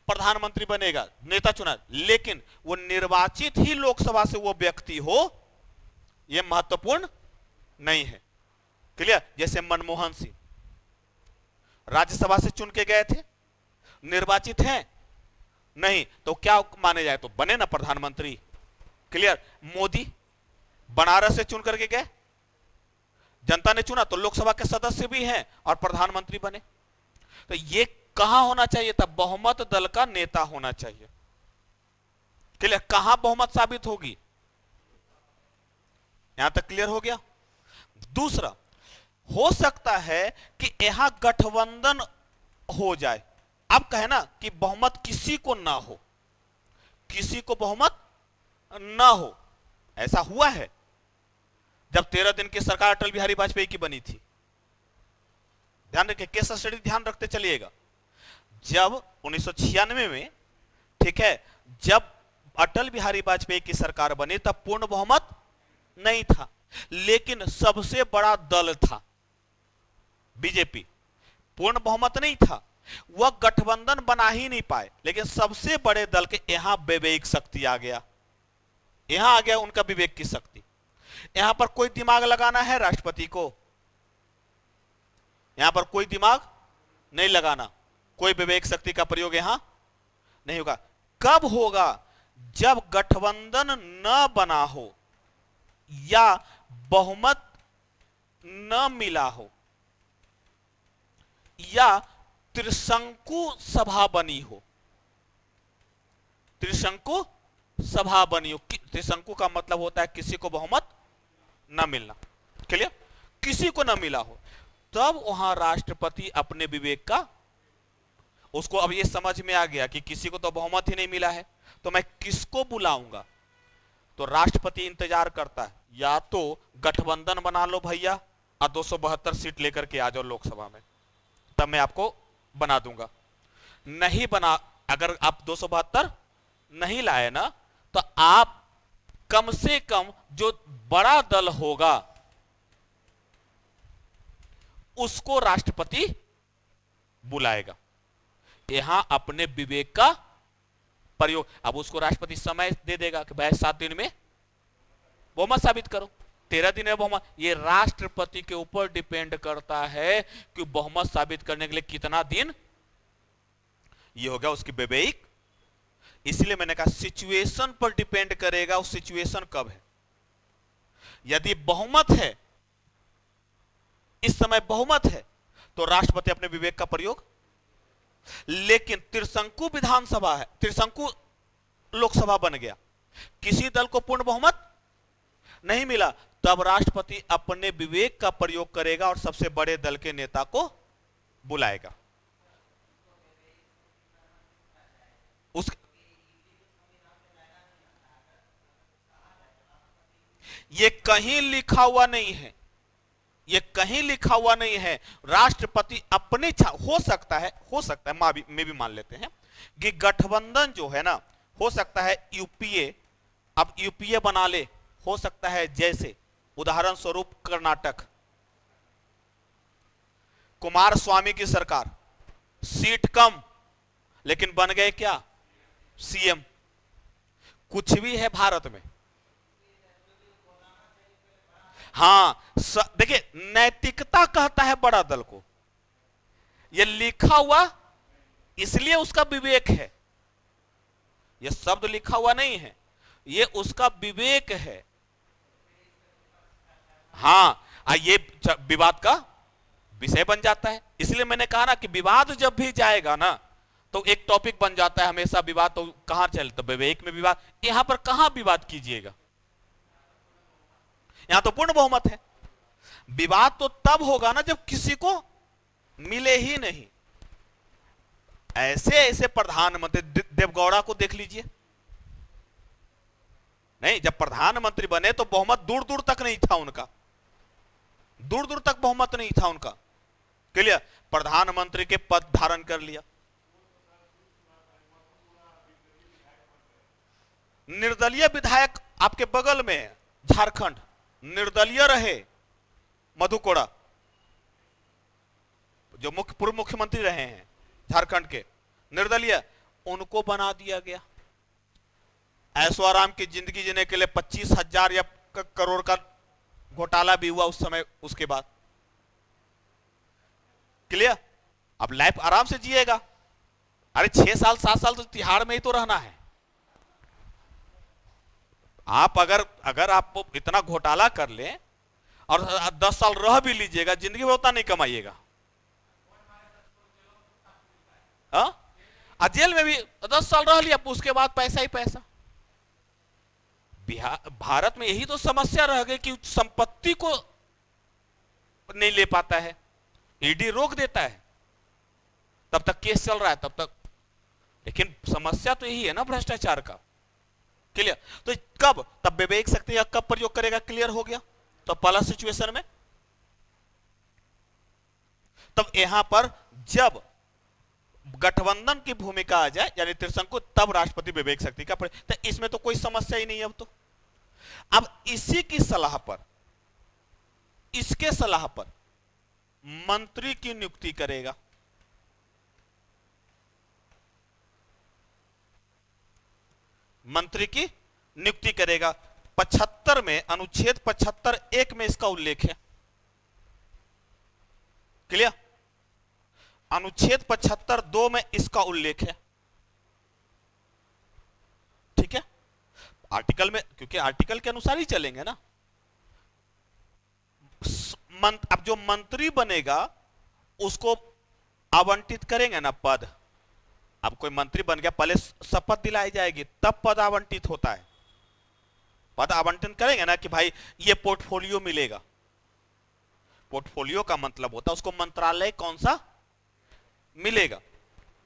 प्रधानमंत्री बनेगा, नेता चुना। लेकिन वो निर्वाचित ही लोकसभा से वो व्यक्ति हो, यह महत्वपूर्ण नहीं है। क्लियर? जैसे मनमोहन सिंह राज्यसभा से चुन के गए थे, निर्वाचित हैं नहीं, तो क्या माने जाए? तो बने ना प्रधानमंत्री। क्लियर? मोदी बनारस से चुन करके गए, जनता ने चुना तो लोकसभा के सदस्य भी हैं और प्रधानमंत्री बने। तो ये कहां होना चाहिए? तब बहुमत दल का नेता होना चाहिए। क्लियर? कहां बहुमत साबित होगी? यहां तक क्लियर हो गया? दूसरा, हो सकता है कि यहां गठबंधन हो जाए। अब कहे ना कि बहुमत किसी को ना हो, किसी को बहुमत ना हो। ऐसा हुआ है जब 13 दिन की सरकार अटल बिहारी वाजपेयी की बनी थी। ध्यान रखिए, केस स्टडी ध्यान रखते चलिएगा। जब 1996 में, ठीक है, जब अटल बिहारी वाजपेयी की सरकार बनी तब पूर्ण बहुमत नहीं था, लेकिन सबसे बड़ा दल था बीजेपी, पूर्ण बहुमत नहीं था, वह गठबंधन बना ही नहीं पाए, लेकिन सबसे बड़े दल के यहां विवेक शक्ति आ गया, यहां आ गया उनका विवेक की शक्ति। यहां पर कोई दिमाग लगाना है राष्ट्रपति को, यहां पर कोई दिमाग नहीं लगाना, कोई विवेक शक्ति का प्रयोग यहां नहीं होगा। कब होगा? जब गठबंधन न बना हो या बहुमत न मिला हो या त्रिशंकु सभा बनी हो, त्रिशंकु सभा बनी हो। त्रिशंकु का मतलब होता है किसी को बहुमत न मिलना, क्लियर, किसी को न मिला हो, तब वहां राष्ट्रपति अपने विवेक का, उसको अब ये समझ में आ गया कि किसी को तो बहुमत ही नहीं मिला है, तो मैं किसको बुलाऊंगा? तो राष्ट्रपति इंतजार करता है, या तो गठबंधन बना लो भैया और 272 सीट लेकर के आ जाओ लोकसभा में, तब मैं आपको बना दूंगा। नहीं बना, अगर आप 272 नहीं लाए ना, तो आप कम से कम जो बड़ा दल होगा उसको राष्ट्रपति बुलाएगा। यहां अपने विवेक का प्रयोग, अब उसको राष्ट्रपति समय दे देगा कि भाई 7 दिन में बहुमत साबित करो, 13 दिन में बहुमत। ये राष्ट्रपति के ऊपर डिपेंड करता है कि बहुमत साबित करने के लिए कितना दिन, ये हो गया उसकी विवेक। इसलिए मैंने कहा सिचुएशन पर डिपेंड करेगा, उस सिचुएशन कब है। यदि बहुमत है, इस समय बहुमत है, तो राष्ट्रपति अपने विवेक का प्रयोग, लेकिन त्रिशंकु विधानसभा है, त्रिशंकु लोकसभा बन गया, किसी दल को पूर्ण बहुमत नहीं मिला, तब राष्ट्रपति अपने विवेक का प्रयोग करेगा और सबसे बड़े दल के नेता को बुलाएगा। उस ये कहीं लिखा हुआ नहीं है, ये कहीं लिखा हुआ नहीं है। राष्ट्रपति अपने हो सकता है मैं भी मान लेते हैं कि गठबंधन जो है ना, हो सकता है यूपीए, अब यूपीए बना ले, हो सकता है जैसे उदाहरण स्वरूप कर्नाटक, कुमार स्वामी की सरकार, सीट कम लेकिन बन गए क्या? सीएम। कुछ भी है भारत में, हां देखिए, नैतिकता कहता है बड़ा दल को, यह लिखा हुआ इसलिए उसका विवेक है, यह शब्द लिखा हुआ नहीं है, यह उसका विवेक है। हां, ये विवाद का विषय बन जाता है। इसलिए मैंने कहा ना कि विवाद जब भी जाएगा ना, तो एक टॉपिक बन जाता है हमेशा विवाद, तो कहां चलता? विवेक में विवाद। यहां पर कहां विवाद कीजिएगा, यहां तो पूर्ण बहुमत है। विवाद तो तब होगा ना जब किसी को मिले ही नहीं। ऐसे ऐसे प्रधानमंत्री, देवगौड़ा को देख लीजिए, नहीं, जब प्रधानमंत्री बने तो बहुमत दूर दूर तक नहीं था उनका, दूर दूर तक बहुमत नहीं था उनका, क्लियर। प्रधानमंत्री के पद धारण कर लिया। निर्दलीय विधायक आपके बगल में झारखंड, निर्दलीय रहे मधु कोड़ा, जो पूर्व मुख्यमंत्री रहे हैं झारखंड के, निर्दलीय, उनको बना दिया गया। ऐशो आराम की जिंदगी जीने के लिए 25,000 या करोड़ का घोटाला भी हुआ उस समय, उसके बाद, क्लियर। अब लाइफ आराम से जिएगा। अरे 6 साल 7 साल तो तिहाड़ में ही तो रहना है। आप अगर आप इतना घोटाला कर ले और 10 साल रह भी लीजिएगा, जिंदगी में उतना नहीं कमाइएगा। जेल में भी 10 साल रह लिया, उसके बाद पैसा ही पैसा। भारत में यही तो समस्या रह गई कि संपत्ति को नहीं ले पाता है, ईडी रोक देता है, तब तक केस चल रहा है तब तक। लेकिन समस्या तो यही है ना, भ्रष्टाचार का, क्लियर। तो कब, तब विवेक शक्ति का कब प्रयोग करेगा? क्लियर हो गया। तो पहला सिचुएशन में, तब यहां पर जब गठबंधन की भूमिका आ जाए यानी त्रिशंकु, तब राष्ट्रपति विवेक शक्ति का तो इसमें तो कोई समस्या ही नहीं है अब इसी की सलाह पर, इसके सलाह पर मंत्री की नियुक्ति करेगा। मंत्री की नियुक्ति करेगा। 75 में, अनुच्छेद 75(1) में इसका उल्लेख है। क्लियर? अनुच्छेद 75(2) में इसका उल्लेख है। ठीक है, आर्टिकल में, क्योंकि आर्टिकल के अनुसार ही चलेंगे ना। अब जो मंत्री बनेगा उसको आवंटित करेंगे ना पद। अब कोई मंत्री बन गया, पहले शपथ दिलाई जाएगी तब पद आवंटित होता है। पद आवंटन करेंगे ना कि भाई ये पोर्टफोलियो मिलेगा। पोर्टफोलियो का मतलब होता है उसको मंत्रालय कौन सा मिलेगा।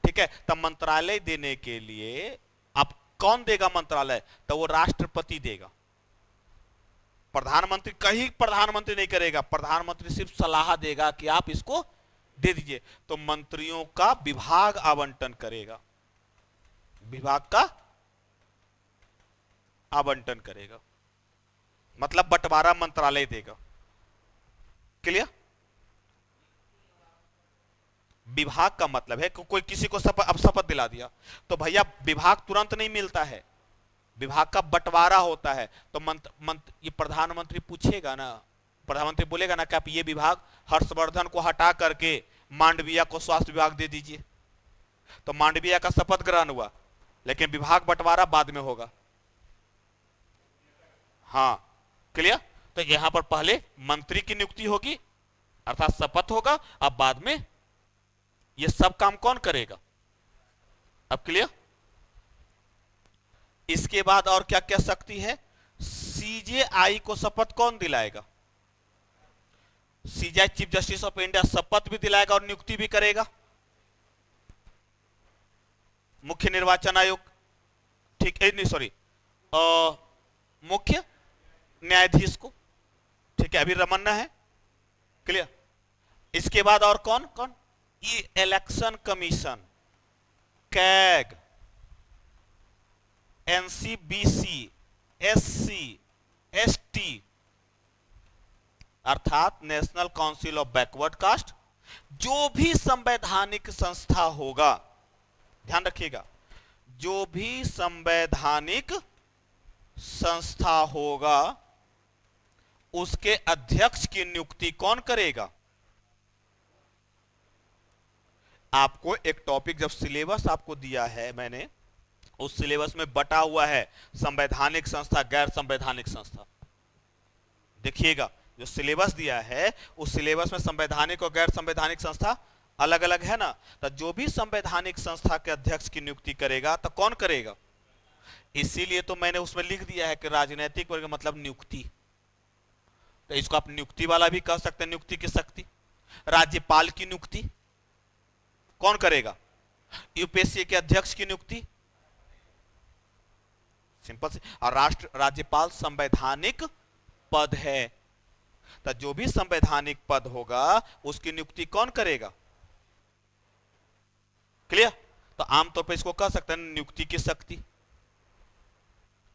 ठीक है, तब मंत्रालय देने के लिए अब कौन देगा मंत्रालय? तो वो राष्ट्रपति देगा। प्रधानमंत्री, कहीं प्रधानमंत्री नहीं करेगा, प्रधानमंत्री सिर्फ सलाह देगा कि आप इसको दे दीजिए। तो मंत्रियों का विभाग आवंटन करेगा, विभाग का आवंटन करेगा, मतलब बंटवारा मंत्रालय देगा। क्लियर? विभाग का मतलब है कि कोई किसी को अब शपथ दिला दिया तो भैया विभाग तुरंत नहीं मिलता है, विभाग का बंटवारा होता है। तो ये प्रधानमंत्री पूछेगा ना, प्रधानमंत्री बोलेगा ना कि आप ये विभाग हर्षवर्धन को हटा करके मांडविया को स्वास्थ्य विभाग दे दीजिए। तो मांडविया का शपथ ग्रहण हुआ, लेकिन विभाग बंटवारा बाद में होगा। हाँ, क्लियर? तो यहां पर पहले मंत्री की नियुक्ति होगी अर्थात शपथ होगा, अब बाद में ये सब काम कौन करेगा? अब क्लियर? इसके बाद और क्या क्या शक्ति है? सीजेआई को शपथ कौन दिलाएगा? CJI chief justice of India शपथ भी दिलाएगा और नियुक्ति भी करेगा। मुख्य निर्वाचन आयोग, ठीक है, नहीं सॉरी, मुख्य न्यायाधीश को। ठीक है, अभी रमन्ना है। क्लियर? इसके बाद और कौन कौन? Election commission, CAG, NCBC, SC, ST अर्थात national council of backward caste. जो भी संवैधानिक संस्था होगा, ध्यान रखिएगा, जो भी संवैधानिक संस्था होगा उसके अध्यक्ष की नियुक्ति कौन करेगा? आपको एक टॉपिक, जब सिलेबस आपको दिया है मैंने, उस सिलेबस में बटा हुआ है संवैधानिक संस्था, गैर संवैधानिक संस्था। देखिएगा, जो सिलेबस दिया है उस सिलेबस में संवैधानिक और गैर संवैधानिक संस्था अलग अलग है ना। तो जो भी संवैधानिक संस्था के अध्यक्ष की नियुक्ति करेगा तो कौन करेगा? इसीलिए तो मैंने उसमें लिख दिया है कि राजनीतिक वर्ग मतलब नियुक्ति। तो इसको आप नियुक्ति वाला भी कह सकते हैं, नियुक्ति की शक्ति। राज्यपाल की नियुक्ति कौन करेगा? यूपीएससी के अध्यक्ष की नियुक्ति, सिंपल से। और राज्यपाल संवैधानिक पद है, तो जो भी संवैधानिक पद होगा उसकी नियुक्ति कौन करेगा? क्लियर? तो आमतौर पर इसको कह सकते हैं नियुक्ति की शक्ति।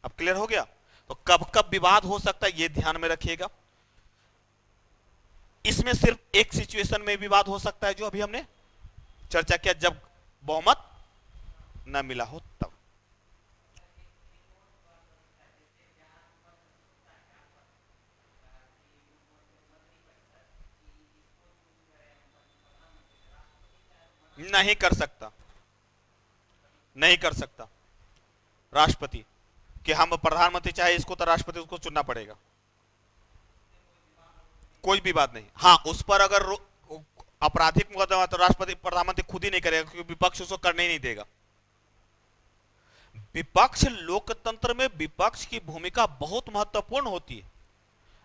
अब क्लियर हो गया? तो कब कब विवाद हो सकता है ये ध्यान में रखिएगा। इसमें सिर्फ एक सिचुएशन में विवाद हो सकता है जो अभी हमने चर्चा किया, जब बहुमत न मिला हो तब। नहीं कर सकता, नहीं कर सकता राष्ट्रपति कि हम प्रधानमंत्री चाहे इसको तो राष्ट्रपति उसको चुनना पड़ेगा। कोई भी बात नहीं। हाँ, उस पर अगर आपराधिक मुकदमा तो राष्ट्रपति, प्रधानमंत्री खुद ही नहीं करेगा क्योंकि विपक्ष उसको करने ही नहीं देगा। विपक्ष, लोकतंत्र में विपक्ष की भूमिका बहुत महत्वपूर्ण होती है।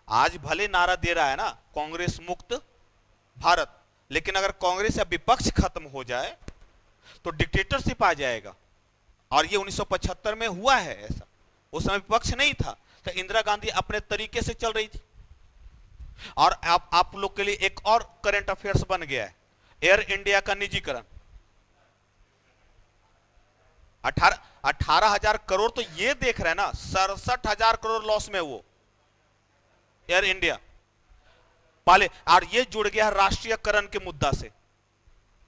आज भले नारा दे रहा है ना कांग्रेस मुक्त भारत, लेकिन अगर कांग्रेस या विपक्ष खत्म हो जाए तो डिक्टेटरशिप आ जाएगा। और ये 1975 में हुआ है ऐसा। उस समय विपक्ष नहीं था, तो इंदिरा गांधी अपने तरीके से चल रही थी। और आप लोग के लिए एक और करंट अफेयर्स बन गया है, एयर इंडिया का निजीकरण। 18,000 करोड़ तो ये देख रहे हैं ना, 67,000 करोड़ लॉस में वो एयर इंडिया पहले। और ये जुड़ गया राष्ट्रीयकरण के मुद्दा से,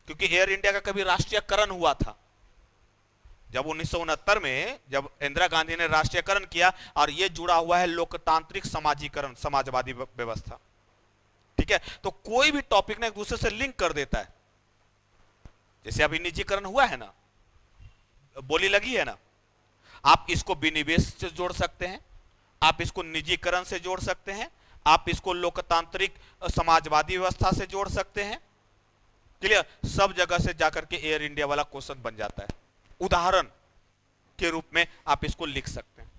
क्योंकि एयर इंडिया का कभी राष्ट्रीयकरण हुआ था जब 1969 में, जब इंदिरा गांधी ने राष्ट्रीयकरण किया, और ये जुड़ा हुआ है लोकतांत्रिक समाजीकरण, समाजवादी व्यवस्था। ठीक है, तो कोई भी टॉपिक ना एक दूसरे से लिंक कर देता है। जैसे अभी निजीकरण हुआ है ना, बोली लगी है ना, आप इसको विनिवेश से जोड़ सकते हैं, आप इसको निजीकरण से जोड़ सकते हैं, आप इसको लोकतांत्रिक समाजवादी व्यवस्था से जोड़ सकते हैं। क्लियर, सब जगह से जाकर के एयर इंडिया वाला क्वेश्चन बन जाता है, उदाहरण के रूप में आप इसको लिख सकते हैं।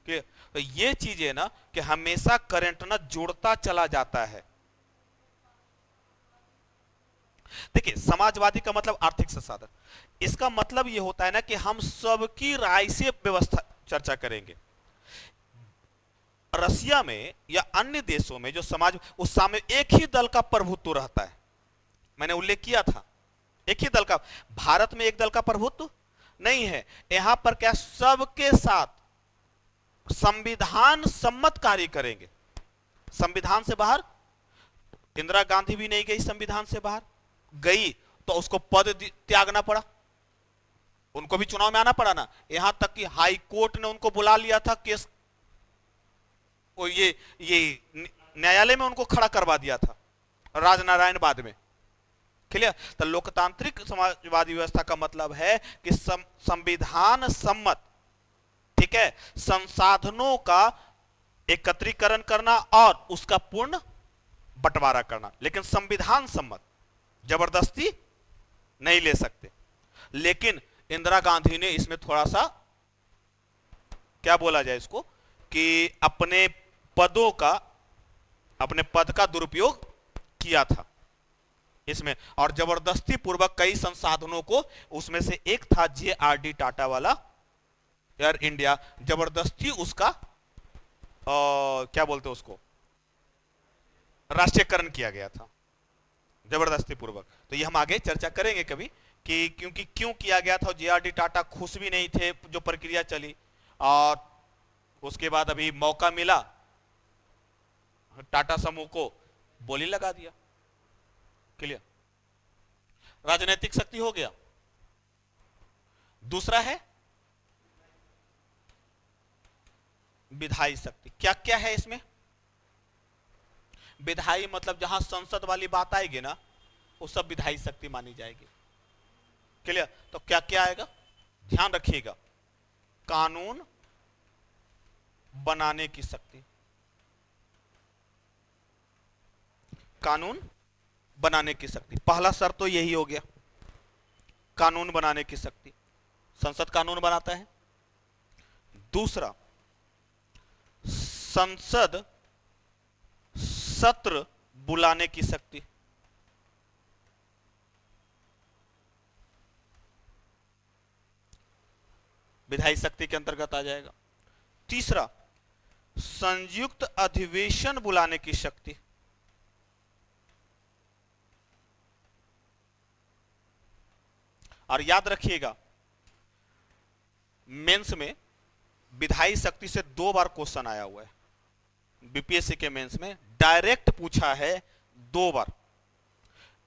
क्लियर, तो ये चीज है ना कि हमेशा करंट ना जोड़ता चला जाता है। देखिए, समाजवादी का मतलब आर्थिक संसाधन, इसका मतलब यह होता है ना कि हम सबकी राय से व्यवस्था चर्चा करेंगे। रसिया में या अन्य देशों में जो समाज, उस सामने एक ही दल का प्रभुत्व रहता है, मैंने उल्लेख किया था, एक ही दल का। भारत में एक दल का प्रभुत्व नहीं है। यहां पर क्या, सबके साथ संविधान सम्मत कार्य करेंगे। संविधान से बाहर, इंदिरा गांधी भी नहीं गई संविधान से बाहर, गई तो उसको पद त्यागना पड़ा, उनको भी चुनाव में आना पड़ा ना। यहां तक कि हाई कोर्ट ने उनको बुला लिया था केस, वो ये न्यायालय में उनको खड़ा करवा दिया था राजनारायण बाद में। क्लियर, तो लोकतांत्रिक समाजवादी व्यवस्था का मतलब है कि संविधान सम्मत, ठीक है, संसाधनों का एकत्रीकरण करना और उसका पूर्ण बंटवारा करना, लेकिन संविधान सम्मत, जबरदस्ती नहीं ले सकते। लेकिन इंदिरा गांधी ने इसमें थोड़ा सा, क्या बोला जाए इसको, कि अपने पद का दुरुपयोग किया था इसमें, और जबरदस्ती पूर्वक कई संसाधनों को, उसमें से एक था JRD टाटा वाला एयर इंडिया, जबरदस्ती उसका क्या बोलते उसको, राष्ट्रीयकरण किया गया था जबरदस्ती पूर्वक। तो ये हम आगे चर्चा करेंगे कभी कि क्योंकि क्यों किया गया था। JRD टाटा खुश भी नहीं थे जो प्रक्रिया चली, और उसके बाद अभी मौका मिला टाटा समूह को, बोली लगा दिया। क्लियर, राजनीतिक शक्ति हो गया। दूसरा है विधायी शक्ति। क्या क्या है इसमें? विधायी मतलब जहां संसद वाली बात आएगी ना, वो सब विधायी शक्ति मानी जाएगी। क्लियर, तो क्या क्या आएगा, ध्यान रखिएगा। कानून बनाने की शक्ति, कानून बनाने की शक्ति, पहला शर्त तो यही हो गया, कानून बनाने की शक्ति, संसद कानून बनाता है। दूसरा, संसद सत्र बुलाने की शक्ति, विधायी शक्ति के अंतर्गत आ जाएगा। तीसरा, संयुक्त अधिवेशन बुलाने की शक्ति, और याद रखिएगा मेंस में विधायी शक्ति से 2 बार क्वेश्चन आया हुआ है। बीपीएससी के मेंस में डायरेक्ट पूछा है 2 बार।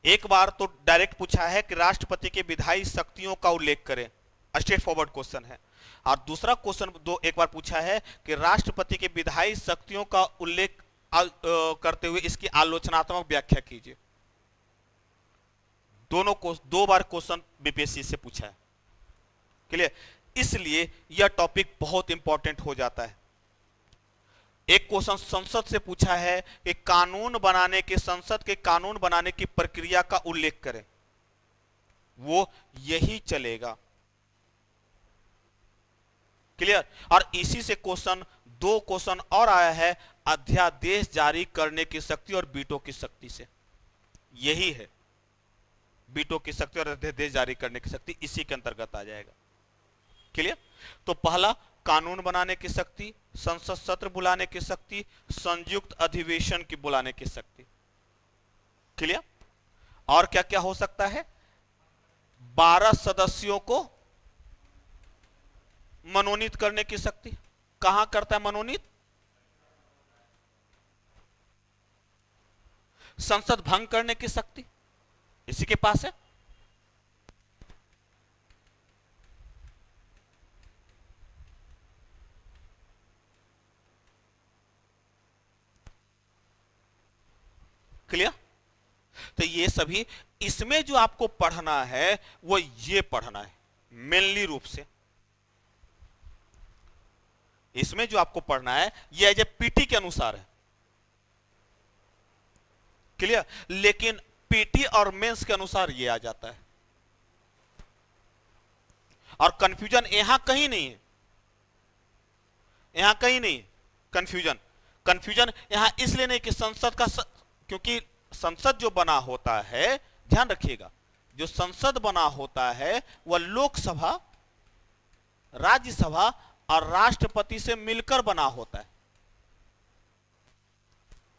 एक बार तो डायरेक्ट पूछा है कि राष्ट्रपति के विधायी शक्तियों का उल्लेख करें, स्ट्रेट फॉरवर्ड क्वेश्चन है। और दूसरा क्वेश्चन एक बार पूछा है कि राष्ट्रपति के विधायी शक्तियों का उल्लेख करते हुए इसकी आलोचनात्मक व्याख्या कीजिए। दोनों को 2 बार क्वेश्चन बीपीएससी से पूछा है। क्लियर, इसलिए यह टॉपिक बहुत इंपॉर्टेंट हो जाता है। एक क्वेश्चन संसद से पूछा है कि कानून बनाने के, संसद के कानून बनाने की प्रक्रिया का उल्लेख करें, वो यही चलेगा। क्लियर, और इसी से क्वेश्चन 2 क्वेश्चन और आया है, अध्यादेश जारी करने की शक्ति और वीटो की शक्ति से। यही है वीटो की शक्ति और अध्यादेश जारी करने की शक्ति, इसी के अंतर्गत आ जाएगा। क्लियर, तो पहला कानून बनाने की शक्ति, संसद सत्र बुलाने की शक्ति, संयुक्त अधिवेशन की बुलाने की शक्ति। क्लियर, और क्या क्या हो सकता है? 12 सदस्यों को मनोनीत करने की शक्ति। कहां करता है मनोनीत? संसद भंग करने की शक्ति इसी के पास है। क्लियर? तो ये सभी, इसमें जो आपको पढ़ना है वो ये पढ़ना है मेनली रूप से। इसमें जो आपको पढ़ना है ये एज ए पीटी के अनुसार है। क्लियर? लेकिन पीटी और मेंस के अनुसार ये आ जाता है, और कंफ्यूजन यहां कहीं नहीं है, यहां कहीं नहीं कंफ्यूजन। कंफ्यूजन यहां इसलिए नहीं कि संसद का क्योंकि संसद जो बना होता है, ध्यान रखिएगा, जो संसद बना होता है वह लोकसभा, राज्यसभा और राष्ट्रपति से मिलकर बना होता है।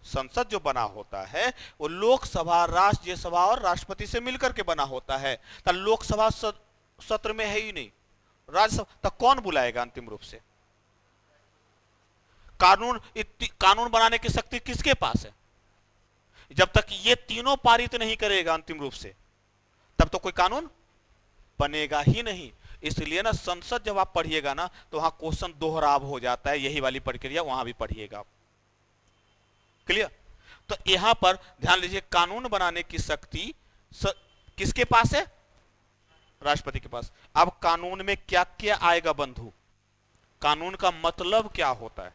संसद जो बना होता है वो लोकसभा, राज्यसभा और राष्ट्रपति से मिलकर के बना होता है। तो लोकसभा सत्र में है ही नहीं, राज्यसभा तो कौन बुलाएगा अंतिम रूप से? कानून बनाने की शक्ति किसके पास है? जब तक ये तीनों पारित नहीं करेगा अंतिम रूप से, तब तो कोई कानून बनेगा ही नहीं। इसलिए ना संसद जब आप पढ़िएगा ना तो वहां क्वेश्चन दोहराव हो जाता है, यही वाली प्रक्रिया वहां भी पढ़िएगा। क्लियर? तो यहां पर ध्यान लीजिए, कानून बनाने की शक्ति किसके पास है? राष्ट्रपति के पास। अब कानून में क्या क्या आएगा बंधु? कानून का मतलब क्या होता है?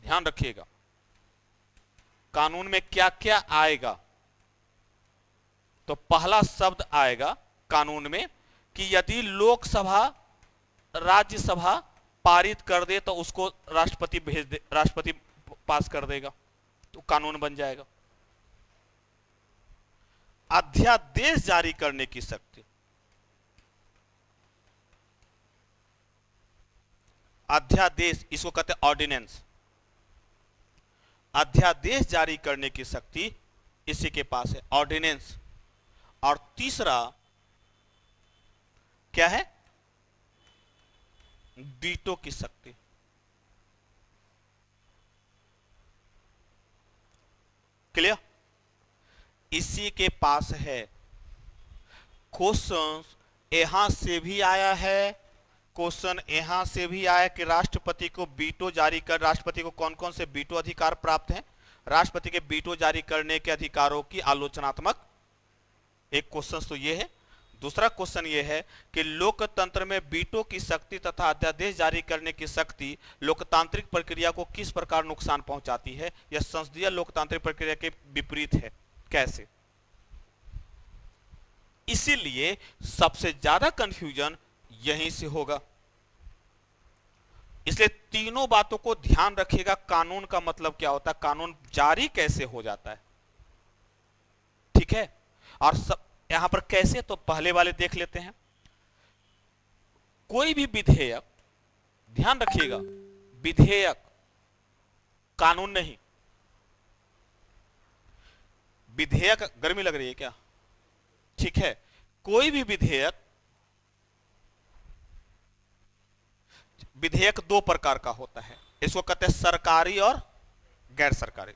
ध्यान रखिएगा, कानून में क्या क्या आएगा। तो पहला शब्द आएगा कानून में कि यदि लोकसभा, राज्यसभा पारित कर दे तो उसको राष्ट्रपति भेज दे, राष्ट्रपति पास कर देगा तो कानून बन जाएगा। अध्यादेश जारी करने की शक्ति, अध्यादेश इसको कहते हैं ऑर्डिनेंस। अध्यादेश जारी करने की शक्ति इसी के पास है, ऑर्डिनेंस। और तीसरा क्या है? वीटो की शक्ति। क्लियर? इसी के पास है। क्वेश्चन यहां से भी आया है, क्वेश्चन यहां से भी आया कि राष्ट्रपति को वीटो जारी कर, राष्ट्रपति को कौन कौन से वीटो अधिकार प्राप्त हैं, राष्ट्रपति के वीटो जारी करने के अधिकारों की आलोचनात्मक। एक क्वेश्चन तो ये है। दूसरा क्वेश्चन ये है कि लोकतंत्र में वीटो की शक्ति तथा अध्यादेश जारी करने की शक्ति लोकतांत्रिक प्रक्रिया को किस प्रकार नुकसान पहुंचाती है? यह संसदीय लोकतांत्रिक प्रक्रिया के विपरीत है, कैसे? इसीलिए सबसे ज्यादा कंफ्यूजन यहीं से होगा। इसलिए तीनों बातों को ध्यान रखिएगा। कानून का मतलब क्या होता है, कानून जारी कैसे हो जाता है, ठीक है? और सब यहां पर कैसे, तो पहले वाले देख लेते हैं। कोई भी विधेयक, ध्यान रखिएगा, विधेयक कानून नहीं। विधेयक, गर्मी लग रही है क्या? ठीक है, कोई भी विधेयक, विधेयक दो प्रकार का होता है, इसको कहते हैं सरकारी और गैर सरकारी।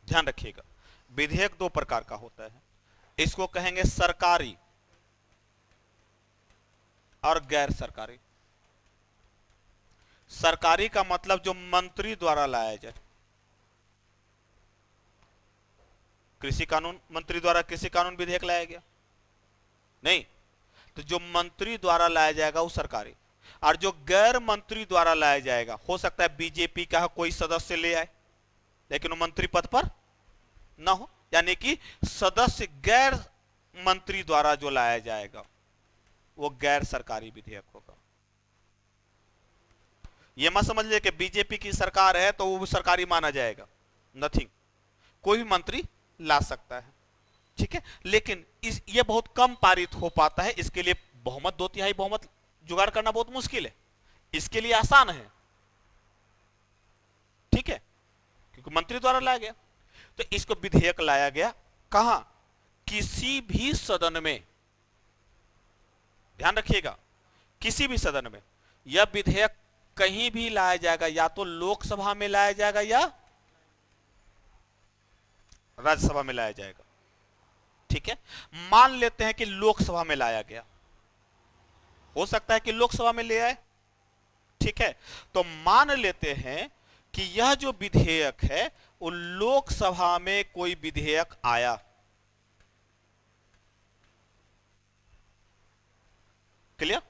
ध्यान रखिएगा, विधेयक दो प्रकार का होता है, इसको कहेंगे सरकारी और गैर सरकारी। सरकारी का मतलब जो मंत्री द्वारा लाया जाए। कृषि कानून, मंत्री द्वारा कृषि कानून विधेयक लाया गया नहीं, तो जो मंत्री द्वारा लाया जाएगा वो सरकारी। और जो गैर मंत्री द्वारा लाया जाएगा, हो सकता है बीजेपी का कोई सदस्य ले आए लेकिन वो मंत्री पद पर ना हो, यानी कि सदस्य गैर मंत्री द्वारा जो लाया जाएगा वो गैर सरकारी विधेयक होगा। ये मत समझ ले कि बीजेपी की सरकार है तो वो सरकारी माना जाएगा, नथिंग। कोई भी मंत्री ला सकता है, ठीक है, लेकिन ये बहुत कम पारित हो पाता है। इसके लिए बहुमत, 2/3 बहुमत जुगाड़ करना बहुत मुश्किल है। इसके लिए आसान है, ठीक है, क्योंकि मंत्री द्वारा लाया गया। तो इसको विधेयक लाया गया कहां? किसी भी सदन में। ध्यान रखिएगा, किसी भी सदन में। यह विधेयक कहीं भी लाया जाएगा, या तो लोकसभा में लाया जाएगा या राज्यसभा में लाया जाएगा। ठीक है, मान लेते हैं कि लोकसभा में लाया गया, हो सकता है कि लोकसभा में ले आए। ठीक है, तो मान लेते हैं कि यह जो विधेयक है वो लोकसभा में कोई विधेयक आया, क्लियर,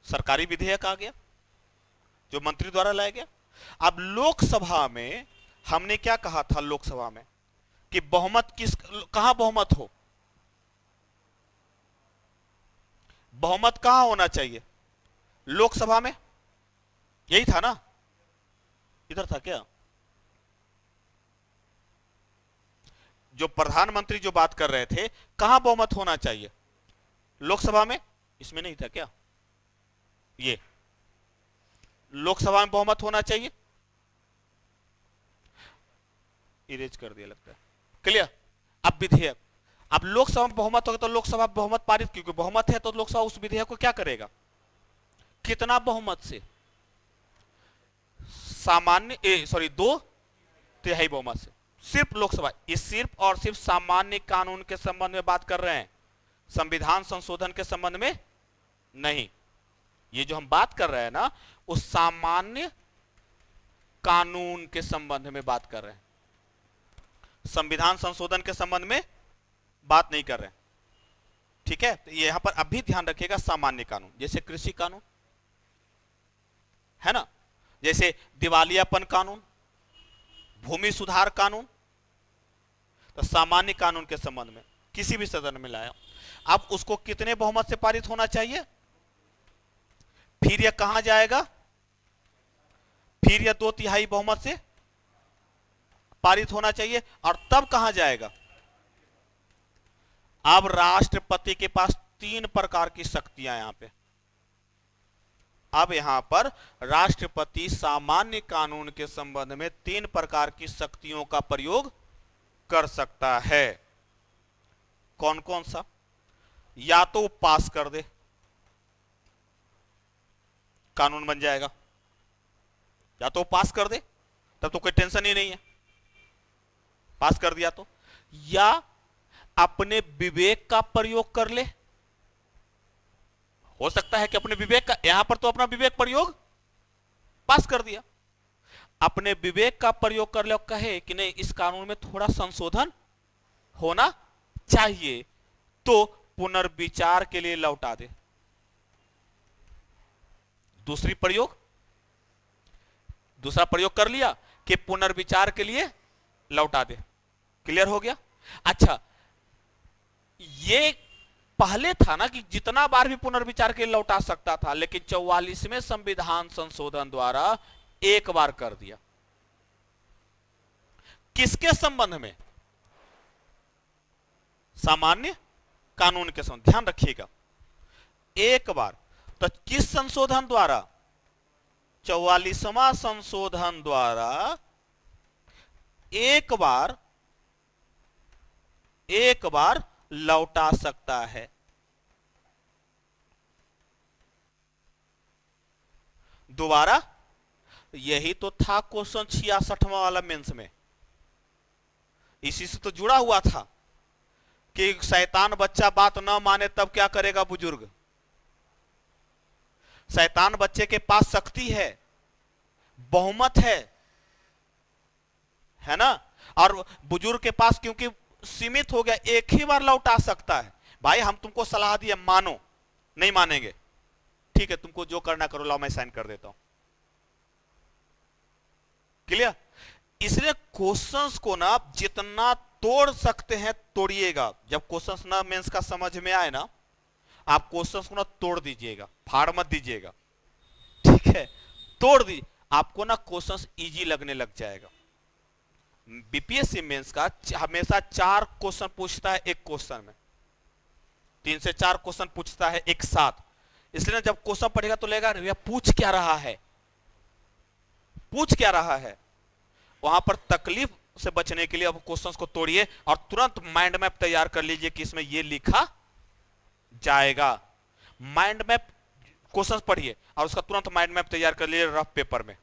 सरकारी विधेयक आ गया जो मंत्री द्वारा लाया गया। अब लोकसभा में हमने क्या कहा था, लोकसभा में कि बहुमत कहां बहुमत हो, बहुमत कहां होना चाहिए, लोकसभा में, यही था ना, इधर था क्या, जो प्रधानमंत्री जो बात कर रहे थे कहां बहुमत होना चाहिए, लोकसभा में, इसमें नहीं था क्या, ये लोकसभा में बहुमत होना चाहिए, इरेज कर दिया लगता है, क्लियर। अब विधेयक, अब लोकसभा में बहुमत होगा तो लोकसभा बहुमत पारित, क्योंकि बहुमत है तो लोकसभा उस विधेयक को क्या करेगा, कितना बहुमत से, सामान्य 2/3 बहुमत से, सिर्फ लोकसभा, ये सिर्फ और सिर्फ सामान्य कानून के संबंध में बात कर रहे हैं, संविधान संशोधन के संबंध में नहीं। ये जो हम बात कर रहे हैं ना, उस सामान्य कानून के संबंध में बात कर रहे हैं, संविधान संशोधन के संबंध में बात नहीं कर रहे हैं। ठीक है, तो यहां पर अभी ध्यान रखिएगा, सामान्य कानून जैसे कृषि कानून है ना, जैसे दिवालियापन कानून, भूमि सुधार कानून, तो सामान्य कानून के संबंध में किसी भी सदन में लाया, अब उसको कितने बहुमत से पारित होना चाहिए, फिर यह कहां जाएगा, फिर यह 2/3 बहुमत से पारित होना चाहिए, और तब कहां जाएगा, अब राष्ट्रपति के पास 3 प्रकार की शक्तियां यहां पे, अब यहां पर राष्ट्रपति सामान्य कानून के संबंध में 3 प्रकार की शक्तियों का प्रयोग कर सकता है। कौन कौन सा, या तो पास कर दे, कानून बन जाएगा, या तो पास कर दे, तब तो कोई टेंशन ही नहीं है, पास कर दिया तो, या अपने विवेक का प्रयोग कर ले, हो सकता है कि अपने विवेक का, यहां पर तो अपना विवेक प्रयोग पास कर दिया, अपने विवेक का प्रयोग कर ले और कहे कि नहीं इस कानून में थोड़ा संशोधन होना चाहिए, तो पुनर्विचार के लिए लौटा दे। दूसरा प्रयोग कर लिया कि पुनर्विचार के लिए लौटा दे, क्लियर हो गया। अच्छा, ये पहले था ना कि जितना बार भी पुनर्विचार के लिए लौटा सकता था, लेकिन 44वें संविधान संशोधन द्वारा एक बार कर दिया, किसके संबंध में, सामान्य कानून के संबंध, ध्यान रखिएगा, एक बार, तो किस संशोधन द्वारा, 44वां संशोधन द्वारा एक बार लौटा सकता है। दोबारा, यही तो था क्वेश्चन 66वां वाला मेंस में, इसी से तो जुड़ा हुआ था कि शैतान बच्चा बात ना माने तब क्या करेगा बुजुर्ग। शैतान बच्चे के पास शक्ति है, बहुमत है ना, और बुजुर्ग के पास क्योंकि सीमित हो गया, एक ही बार लौटा सकता है। भाई हम तुमको सलाह दिए, मानो, नहीं मानेंगे, ठीक है तुमको जो करना करो, लाओ मैं साइन कर देता हूं, क्लियर। इसलिए क्वेश्चंस को ना जितना तोड़ सकते हैं तोड़िएगा। जब क्वेश्चंस ना मेंस का समझ में आए ना, आप क्वेश्चंस को ना तोड़ दीजिएगा, फाड़ मत दीजिएगा, ठीक है, तोड़ दी, आपको ना क्वेश्चंस इजी लगने लग जाएगा। बीपीएससी मेंस का हमेशा 4 क्वेश्चन पूछता है एक क्वेश्चन में, 3 से 4 क्वेश्चन पूछता है एक साथ। इसलिए जब क्वेश्चन पढ़ेगा तो लगेगा भैया पूछ क्या रहा है, पूछ क्या रहा है। वहां पर तकलीफ से बचने के लिए अब क्वेश्चंस को तोड़िए और तुरंत माइंड मैप तैयार कर लीजिए कि इसमें ये लिखा जाएगा। माइंड मैप क्वेश्चन पढ़िए और उसका तुरंत माइंड मैप तैयार कर लीजिए रफ पेपर में।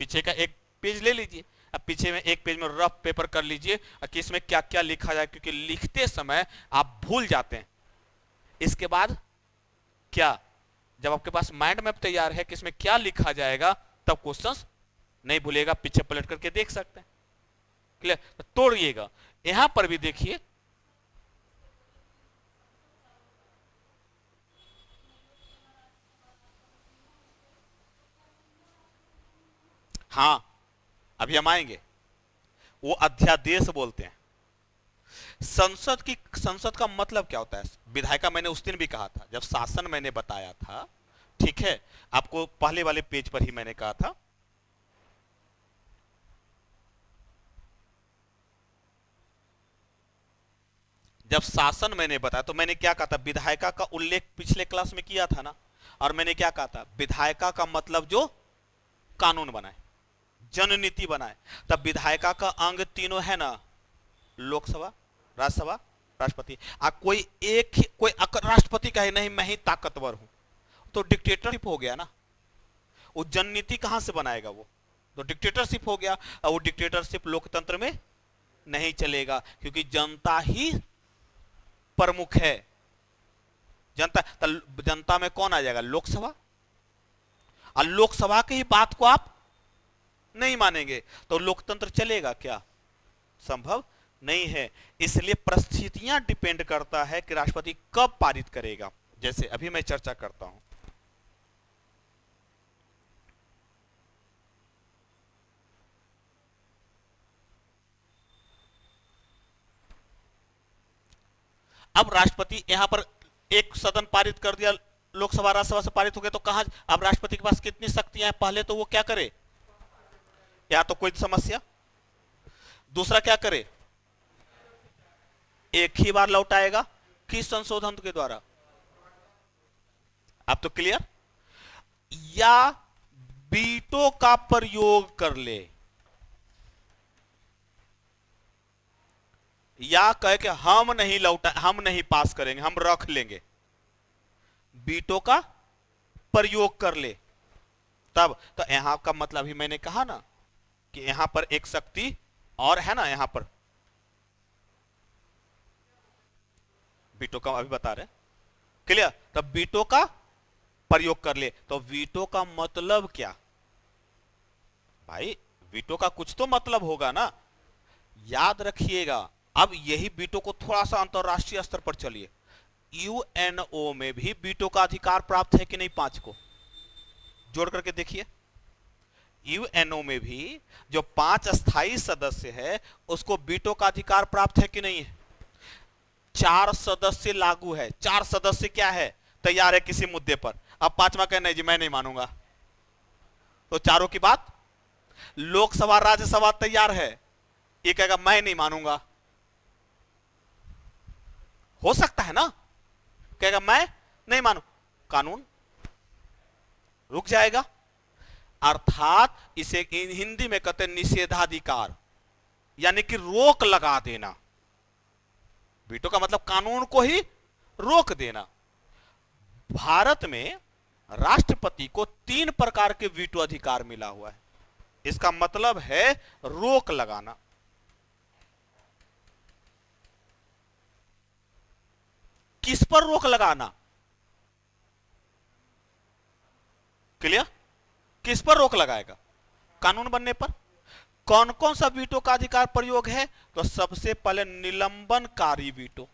पीछे का एक पेज ले लीजिए, अब पीछे में एक पेज में रफ पेपर कर लीजिए कि इसमें क्या क्या लिखा जाए, क्योंकि लिखते समय आप भूल जाते हैं। इसके बाद क्या, जब आपके पास माइंड मैप तैयार है कि इसमें क्या लिखा जाएगा, तब क्वेश्चंस नहीं भूलेगा, पीछे पलट करके देख सकते हैं। क्लियर? तो तोड़िएगा। यहां पर भी देखिए, हां अभी हम आएंगे, वो अध्यादेश बोलते हैं। संसद का मतलब क्या होता है? विधायिका मैंने उस दिन भी कहा था जब शासन मैंने बताया था, ठीक है, आपको पहले वाले पेज पर ही मैंने कहा था। जब शासन मैंने बताया तो मैंने क्या कहा था, विधायिका का उल्लेख पिछले क्लास में किया था ना, और मैंने क्या कहा था, विधायिका का मतलब जो कानून बनाए, जननीति बनाए। तब विधायिका का अंग तीनों है ना, लोकसभा, राज्यसभा, राष्ट्रपति। कोई एक ही, कोई राष्ट्रपति कहे नहीं मैं ही ताकतवर हूं, तो डिक्टेटरशिप हो गया ना। वो जननीति कहां से बनाएगा? वो तो डिक्टेटरशिप हो गया, और वो डिक्टेटरशिप लोकतंत्र में नहीं चलेगा, क्योंकि जनता ही प्रमुख है। जनता में कौन आ जाएगा? लोकसभा। और लोकसभा की ही बात को आप नहीं मानेंगे तो लोकतंत्र चलेगा क्या? संभव नहीं है। इसलिए परिस्थितियां डिपेंड करता है कि राष्ट्रपति कब पारित करेगा। जैसे अभी मैं चर्चा करता हूं, अब राष्ट्रपति यहां पर एक सदन पारित कर दिया, लोकसभा राज्यसभा से पारित हो गया, तो कहां अब राष्ट्रपति के पास कितनी शक्तियां हैं? पहले तो वो क्या करे, या तो कोई समस्या, दूसरा क्या करे, एक ही बार लौटाएगा। किस संशोधन के द्वारा? अब तो क्लियर? या वीटो का प्रयोग कर ले, या कहे कि हम नहीं लौटा, हम नहीं पास करेंगे, हम रख लेंगे, वीटो का प्रयोग कर ले। तब तो यहां का मतलब ही मैंने कहा ना कि यहां पर एक शक्ति और है ना, यहां पर वीटो का अभी बता रहे, क्लियर? तब वीटो का प्रयोग कर ले, तो वीटो का मतलब क्या भाई? वीटो का कुछ तो मतलब होगा ना, याद रखिएगा। अब यही वीटो को थोड़ा सा अंतरराष्ट्रीय स्तर पर चलिए, यूएनओ में भी वीटो का अधिकार प्राप्त है कि नहीं? 5 को जोड़ करके देखिए, यूएनओ में भी जो 5 अस्थायी सदस्य है उसको वीटो का अधिकार प्राप्त है कि नहीं है? 4 सदस्य लागू है, 4 सदस्य क्या है, तैयार है किसी मुद्दे पर। अब 5वां कहना है जी मैं नहीं मानूंगा, तो चारों की बात, लोकसभा राज्यसभा तैयार है, ये कहेगा मैं नहीं मानूंगा, हो सकता है ना, कहेगा मैं नहीं मानू, कानून रुक जाएगा। अर्थात इसे हिंदी में कहते हैं निषेधाधिकार, यानी कि रोक लगा देना। वीटो का मतलब कानून को ही रोक देना। भारत में राष्ट्रपति को 3 प्रकार के वीटो अधिकार मिला हुआ है, इसका मतलब है रोक लगाना। किस पर रोक लगाना? क्लियर? किस पर रोक लगाएगा? कानून बनने पर। कौन कौन सा वीटो का अधिकार प्रयोग है? तो सबसे पहले निलंबनकारी वीटो,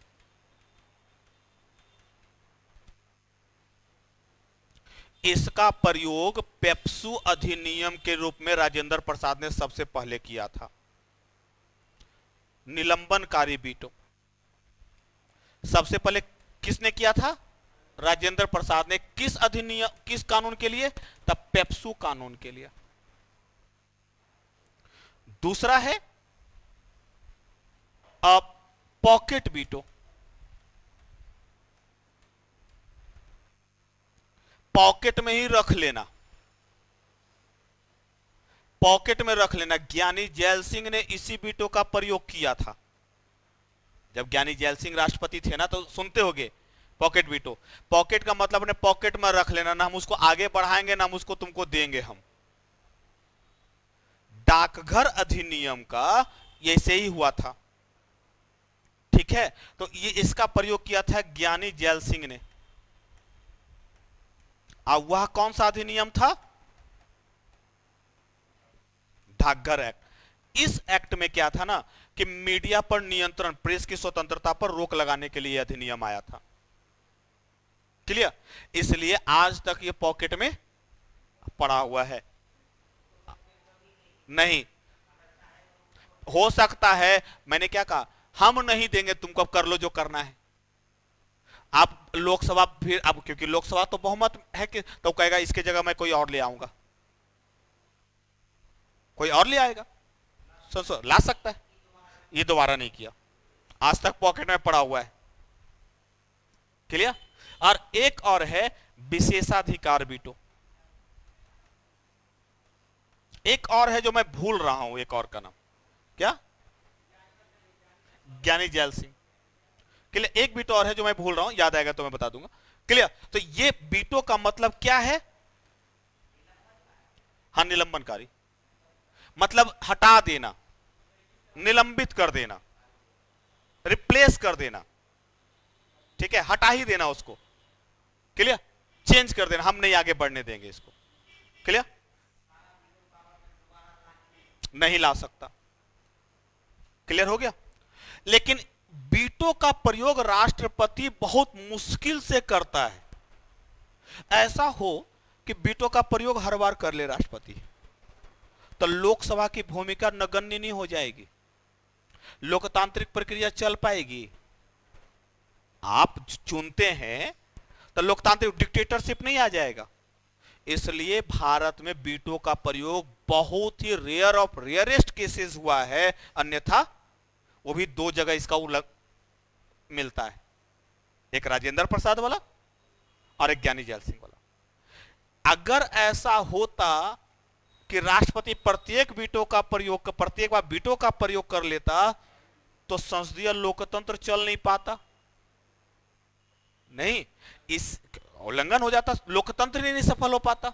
इसका प्रयोग पेप्सू अधिनियम के रूप में राजेंद्र प्रसाद ने सबसे पहले किया था। निलंबनकारी वीटो सबसे पहले किसने किया था? राजेंद्र प्रसाद ने। किस अधिनियम, किस कानून के लिए? तब पेप्सू कानून के लिए। दूसरा है पॉकेट वीटो, पॉकेट में ही रख लेना, पॉकेट में रख लेना। ज्ञानी जैल सिंह ने इसी वीटो का प्रयोग किया था। जब ज्ञानी जैल सिंह राष्ट्रपति थे ना, तो सुनते होंगे पॉकेट वीटो। पॉकेट का मतलब अपने पॉकेट में रख लेना, ना हम उसको आगे बढ़ाएंगे ना हम उसको तुमको देंगे हम। डाकघर अधिनियम का ऐसे ही हुआ था, ठीक है। तो ये इसका प्रयोग किया था ज्ञानी जैल सिंह ने। अब वह कौन सा अधिनियम था? डाकघर एक्ट। इस एक्ट में क्या था ना कि मीडिया पर नियंत्रण, प्रेस की स्वतंत्रता पर रोक लगाने के लिए अधिनियम आया था। क्लियर? इसलिए आज तक ये पॉकेट में पड़ा हुआ है। नहीं हो सकता है, मैंने क्या कहा, हम नहीं देंगे तुमको, अब कर लो जो करना है। आप लोकसभा फिर, अब क्योंकि लोकसभा तो बहुमत है कि तो कहेगा इसके जगह मैं कोई और ले आऊंगा, कोई और ले आएगा, सो ला सकता है। ये दोबारा नहीं किया, आज तक पॉकेट में पड़ा हुआ है। क्लियर? और एक और है विशेषाधिकार वीटो। एक और है जो मैं भूल रहा हूं, एक और का नाम क्या? ज्ञानी जैल सिंह। क्लियर? एक वीटो और है जो मैं भूल रहा हूं, याद आएगा तो मैं बता दूंगा। क्लियर? तो ये वीटो का मतलब क्या है? हाँ, निलंबनकारी, मतलब हटा देना, निलंबित कर देना, रिप्लेस कर देना, ठीक है, हटा ही देना उसको। क्लियर? चेंज कर देना, हम नहीं आगे बढ़ने देंगे इसको। क्लियर? नहीं ला सकता। क्लियर हो गया? लेकिन वीटो का प्रयोग राष्ट्रपति बहुत मुश्किल से करता है। ऐसा हो कि वीटो का प्रयोग हर बार कर ले राष्ट्रपति, तो लोकसभा की भूमिका नगण्य नहीं हो जाएगी, लोकतांत्रिक प्रक्रिया चल पाएगी। आप चुनते हैं तो लोकतांत्रिक डिक्टेटरशिप नहीं आ जाएगा। इसलिए भारत में वीटो का प्रयोग बहुत ही रेयर ऑफ रेयरेस्ट केसेस हुआ है, अन्यथा वो भी दो जगह इसका मिलता है, एक राजेंद्र प्रसाद वाला और एक ज्ञानी जैल सिंह वाला। अगर ऐसा होता कि राष्ट्रपति प्रत्येक वीटो का प्रयोग, प्रत्येक बार वीटो का प्रयोग कर लेता, तो संसदीय लोकतंत्र चल नहीं पाता, नहीं, इस उल्लंघन हो जाता, लोकतंत्र नहीं सफल हो पाता।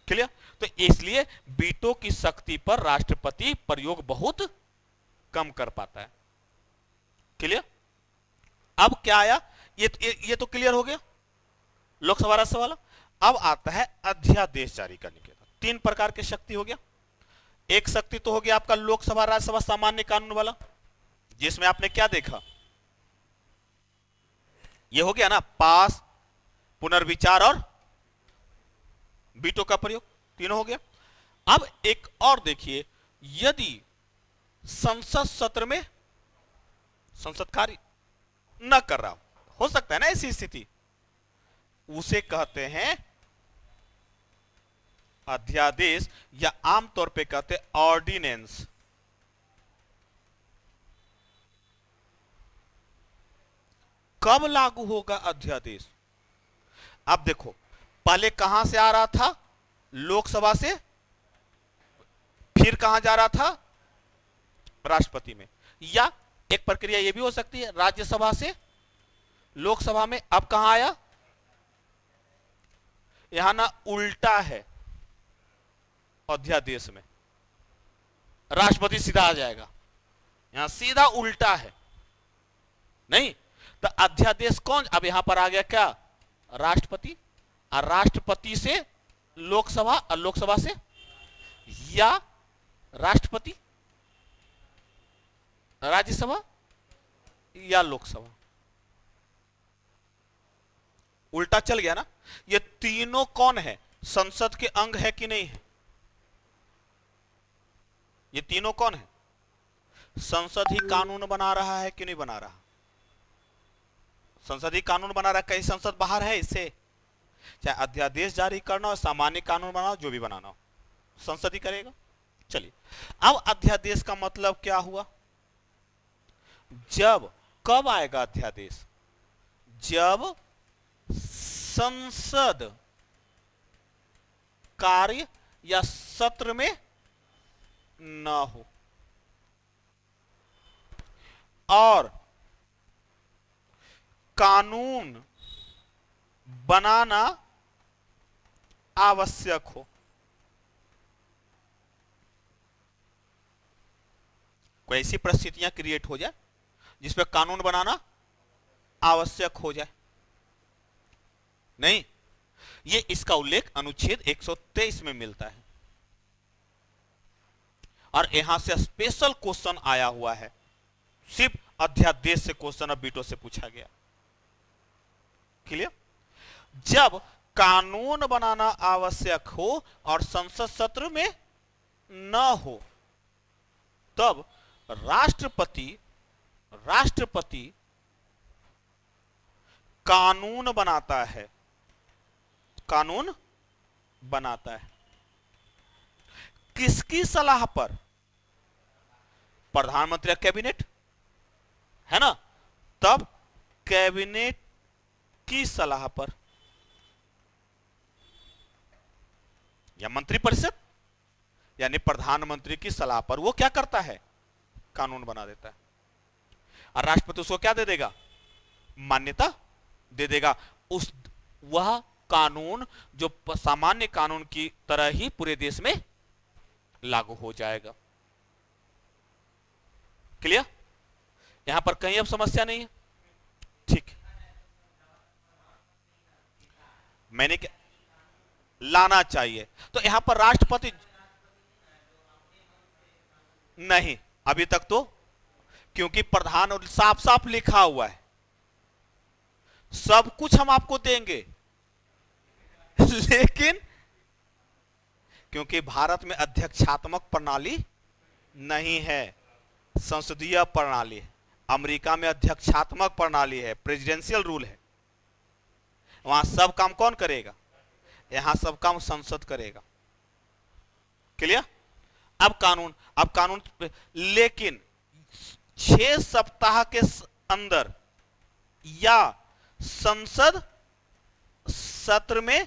क्लियर? तो इसलिए वीटो की शक्ति पर राष्ट्रपति प्रयोग बहुत कम कर पाता है। क्लियर? अब क्या आया, ये तो क्लियर हो गया लोकसभा राज्यसभा वाला। अब आता है अध्यादेश जारी करने के। तीन प्रकार की शक्ति हो गया। एक शक्ति तो हो गया आपका लोकसभा राज्यसभा सामान्य कानून वाला, जिसमें आपने क्या देखा, ये हो गया ना पास, पुनर्विचार और वीटो का प्रयोग, तीनों हो गया। अब एक और देखिए, यदि संसद सत्र में संसद कार्य न कर रहा हो सकता है ना ऐसी स्थिति, उसे कहते हैं अध्यादेश, या आमतौर पे कहते हैं ऑर्डिनेंस। कब लागू होगा अध्यादेश? अब देखो, पहले कहां से आ रहा था? लोकसभा से, फिर कहां जा रहा था? राष्ट्रपति में। या एक प्रक्रिया यह भी हो सकती है राज्यसभा से लोकसभा में। अब कहां आया? यहां ना उल्टा है, अध्यादेश में राष्ट्रपति सीधा आ जाएगा, यहां सीधा उल्टा है, नहीं। तो अध्यादेश कौन, अब यहां पर आ गया क्या? राष्ट्रपति, और राष्ट्रपति से लोकसभा, और लोकसभा से या राष्ट्रपति राज्यसभा या लोकसभा। उल्टा चल गया ना। ये तीनों कौन है? संसद के अंग है कि नहीं है? ये तीनों कौन है? संसद ही कानून बना रहा है कि नहीं बना रहा? संसद ही कानून बना रहा है, कहीं संसद बाहर है इससे? चाहे अध्यादेश जारी करना हो, सामान्य कानून बनाओ, जो भी बनाना हो, संसद ही करेगा। चलिए, अब अध्यादेश का मतलब क्या हुआ? जब, कब आएगा अध्यादेश? जब संसद कार्य या सत्र में न हो, और कानून बनाना आवश्यक हो। कोई ऐसी परिस्थितियां क्रिएट हो जाए जिसपे कानून बनाना आवश्यक हो जाए। नहीं, ये इसका उल्लेख अनुच्छेद 123 में मिलता है और यहां से स्पेशल क्वेश्चन आया हुआ है, सिर्फ अध्यादेश से क्वेश्चन अब बीटो से पूछा गया। क्लियर? जब कानून बनाना आवश्यक हो और संसद सत्र में न हो, तब राष्ट्रपति कानून बनाता है। कानून बनाता है किसकी सलाह पर? प्रधानमंत्री या कैबिनेट, है ना? तब कैबिनेट की सलाह पर या मंत्रिपरिषद यानी प्रधानमंत्री की सलाह पर वो क्या करता है? कानून बना देता है। और राष्ट्रपति उसको क्या दे देगा? मान्यता दे देगा। वह कानून जो सामान्य कानून की तरह ही पूरे देश में लागू हो जाएगा। क्लियर? यहां पर कहीं अब समस्या नहीं है। ठीक, मैंने क्या लाना चाहिए, तो यहां पर राष्ट्रपति नहीं, अभी तक तो, क्योंकि प्रधान साफ साफ लिखा हुआ है सब कुछ हम आपको देंगे लेकिन क्योंकि भारत में अध्यक्षात्मक प्रणाली नहीं है, संसदीय प्रणाली है। अमेरिका में अध्यक्षात्मक प्रणाली है, प्रेसिडेंशियल रूल है। वहां सब काम कौन करेगा? यहां सब काम संसद करेगा। क्लियर? अब कानून लेकिन 6 सप्ताह के अंदर या संसद सत्र में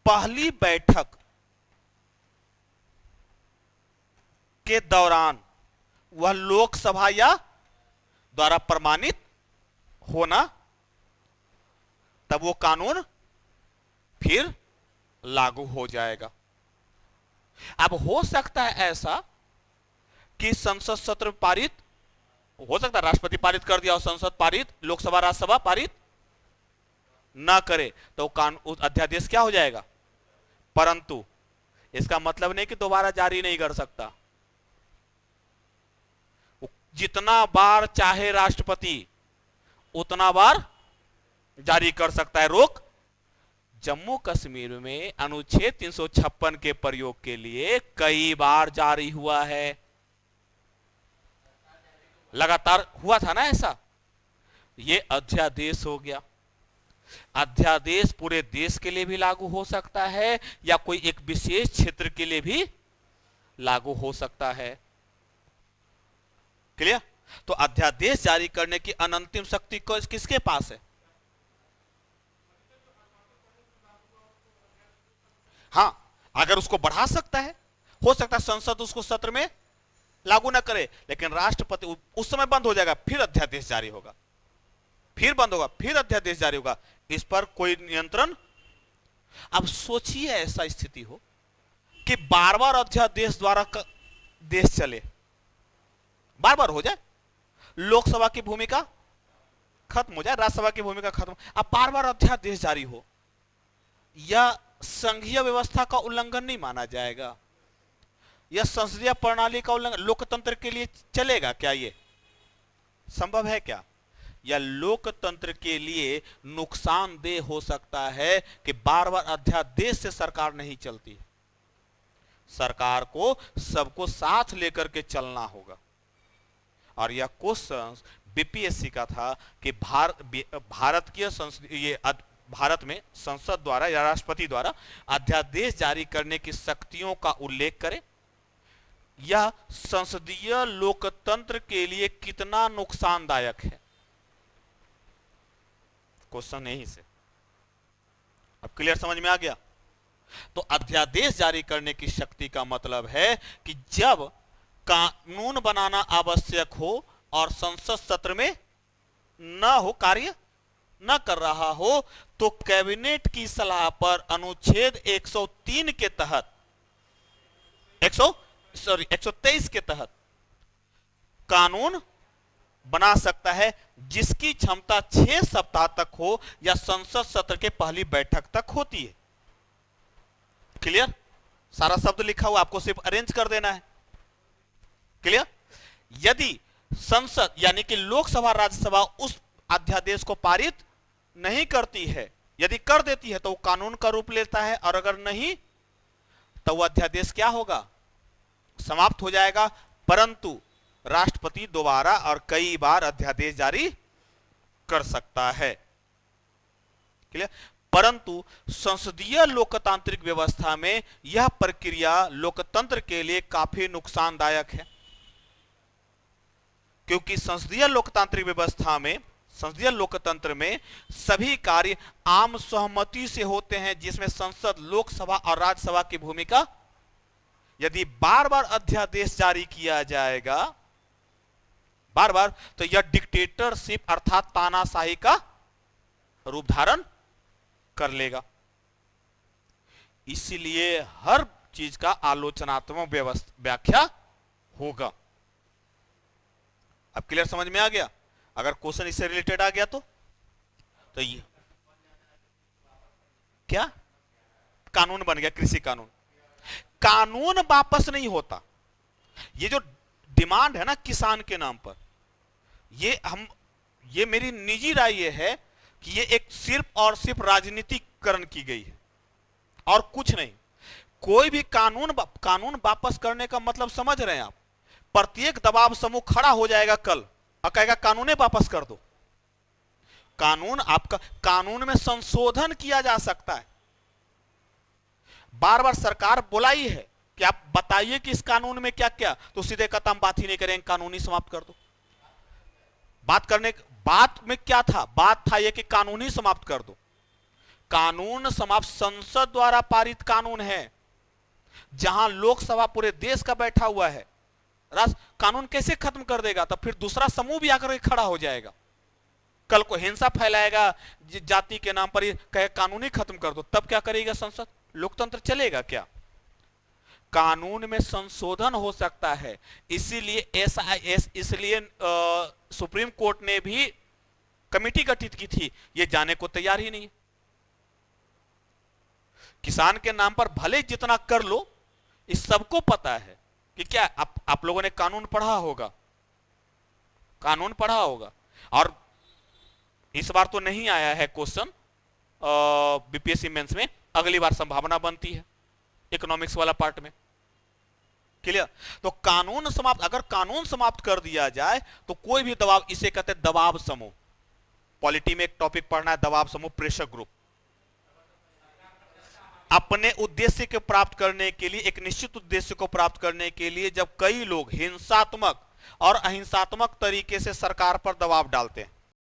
पहली बैठक के दौरान वह लोकसभा या द्वारा प्रमाणित होना, तब वो कानून फिर लागू हो जाएगा। अब हो सकता है ऐसा कि संसद सत्र पारित हो सकता है, राष्ट्रपति पारित कर दिया और संसद पारित, लोकसभा राज्यसभा पारित ना करे तो कानून अध्यादेश क्या हो जाएगा? परंतु इसका मतलब नहीं कि दोबारा जारी नहीं कर सकता। जितना बार चाहे राष्ट्रपति उतना बार जारी कर सकता है। रोक जम्मू कश्मीर में अनुच्छेद 356 के प्रयोग के लिए कई बार जारी हुआ है, लगातार हुआ था ना ऐसा। ये अध्यादेश हो गया। अध्यादेश पूरे देश के लिए भी लागू हो सकता है या कोई एक विशेष क्षेत्र के लिए भी लागू हो सकता है। क्लियर? तो अध्यादेश जारी करने की अनंतिम शक्ति किसके पास है? हां, अगर उसको बढ़ा सकता है, हो सकता है संसद उसको सत्र में लागू ना करे, लेकिन राष्ट्रपति उस समय बंद हो जाएगा, फिर अध्यादेश जारी होगा, फिर बंद होगा, फिर अध्यादेश जारी होगा। इस पर कोई नियंत्रण। अब सोचिए ऐसा स्थिति हो कि बार बार अध्यादेश द्वारा देश चले, बार बार हो जाए, लोकसभा की भूमिका खत्म हो जाए, राज्यसभा की भूमिका खत्म, अब बार बार अध्यादेश जारी हो, यह संघीय व्यवस्था का उल्लंघन नहीं माना जाएगा? यह संसदीय प्रणाली का उल्लंघन लोकतंत्र के लिए चलेगा क्या? ये संभव है क्या? या लोकतंत्र के लिए नुकसानदेह हो सकता है कि बार बार अध्यादेश से सरकार नहीं चलती। सरकार को सबको साथ लेकर के चलना होगा। और यह क्वेश्चन बीपीएससी का था कि भारत में संसद द्वारा या राष्ट्रपति द्वारा अध्यादेश जारी करने की शक्तियों का उल्लेख करें, यह संसदीय लोकतंत्र के लिए कितना नुकसानदायक है। क्वेश्चन यहीं से अब क्लियर समझ में आ गया? तो अध्यादेश जारी करने की शक्ति का मतलब है कि जब कानून बनाना आवश्यक हो और संसद सत्र में न हो कार्य न कर रहा हो तो कैबिनेट की सलाह पर अनुच्छेद 103 के तहत 123 के तहत कानून बना सकता है, जिसकी क्षमता 6 सप्ताह तक हो या संसद सत्र के पहली बैठक तक होती है। क्लियर? सारा शब्द लिखा हुआ, आपको सिर्फ अरेंज कर देना है। क्लियर? यदि संसद यानी कि लोकसभा राज्यसभा उस अध्यादेश को पारित नहीं करती है, यदि कर देती है तो वो कानून का रूप लेता है, और अगर नहीं तो वह अध्यादेश क्या होगा? समाप्त हो जाएगा। परंतु राष्ट्रपति दोबारा और कई बार अध्यादेश जारी कर सकता है। क्लियर? परंतु संसदीय लोकतांत्रिक व्यवस्था में यह प्रक्रिया लोकतंत्र के लिए काफी नुकसानदायक है, क्योंकि संसदीय लोकतांत्रिक व्यवस्था में, संसदीय लोकतंत्र में सभी कार्य आम सहमति से होते हैं, जिसमें संसद, लोकसभा और राज्यसभा की भूमिका, यदि बार बार अध्यादेश जारी किया जाएगा बार बार, तो यह डिक्टेटरशिप अर्थात तानाशाही का रूप धारण कर लेगा। इसलिए हर चीज का आलोचनात्मक व्याख्या होगा। अब क्लियर समझ में आ गया? अगर क्वेश्चन इससे रिलेटेड आ गया तो ये क्या कानून बन गया? कृषि कानून। कानून वापस नहीं होता। ये जो डिमांड है ना किसान के नाम पर, ये मेरी निजी राय ये है कि ये एक सिर्फ और सिर्फ राजनीतिकरण की गई है और कुछ नहीं। कोई भी कानून वापस करने का मतलब समझ रहे हैं आप? प्रत्येक दबाव समूह खड़ा हो जाएगा कल और कहेगा कानूने वापस कर दो। कानून में संशोधन किया जा सकता है। बार बार सरकार बुलाई है कि आप बताइए कि इस कानून में क्या क्या, तो सीधे कहता हम बात ही नहीं करेंगे, कानून ही समाप्त कर दो। बात में क्या था? बात था यह कि कानून ही समाप्त कर दो। कानून समाप्त संसद द्वारा पारित कानून है, जहां लोकसभा पूरे देश का बैठा हुआ है। कानून कैसे खत्म कर देगा? तो फिर दूसरा समूह भी आकर के खड़ा हो जाएगा, कल को हिंसा फैलाएगा जाति के नाम पर, कहे कानून ही खत्म कर दो, तब क्या करेगा संसद? लोकतंत्र चलेगा क्या? कानून में संशोधन हो सकता है। इसलिए सुप्रीम कोर्ट ने भी कमेटी गठित की थी, ये जाने को तैयार ही नहीं। किसान के नाम पर भले जितना कर लो, इस सबको पता है कि क्या आप लोगों ने कानून पढ़ा होगा, कानून पढ़ा होगा। और इस बार तो नहीं आया है क्वेश्चन बीपीएससी मेंस में, अगली बार संभावना बनती है इकोनॉमिक्स वाला पार्ट में। क्लियर? तो कानून समाप्त, अगर कानून समाप्त कर दिया जाए तो कोई भी दबाव, इसे कहते हैं दबाव समूह। पॉलिटी में एक टॉपिक पढ़ना है, दबाव समूह, प्रेशर ग्रुप। अपने उद्देश्य को प्राप्त करने के लिए, एक निश्चित उद्देश्य को प्राप्त करने के लिए, जब कई लोग हिंसात्मक और अहिंसात्मक तरीके से सरकार पर दबाव डालते हैं,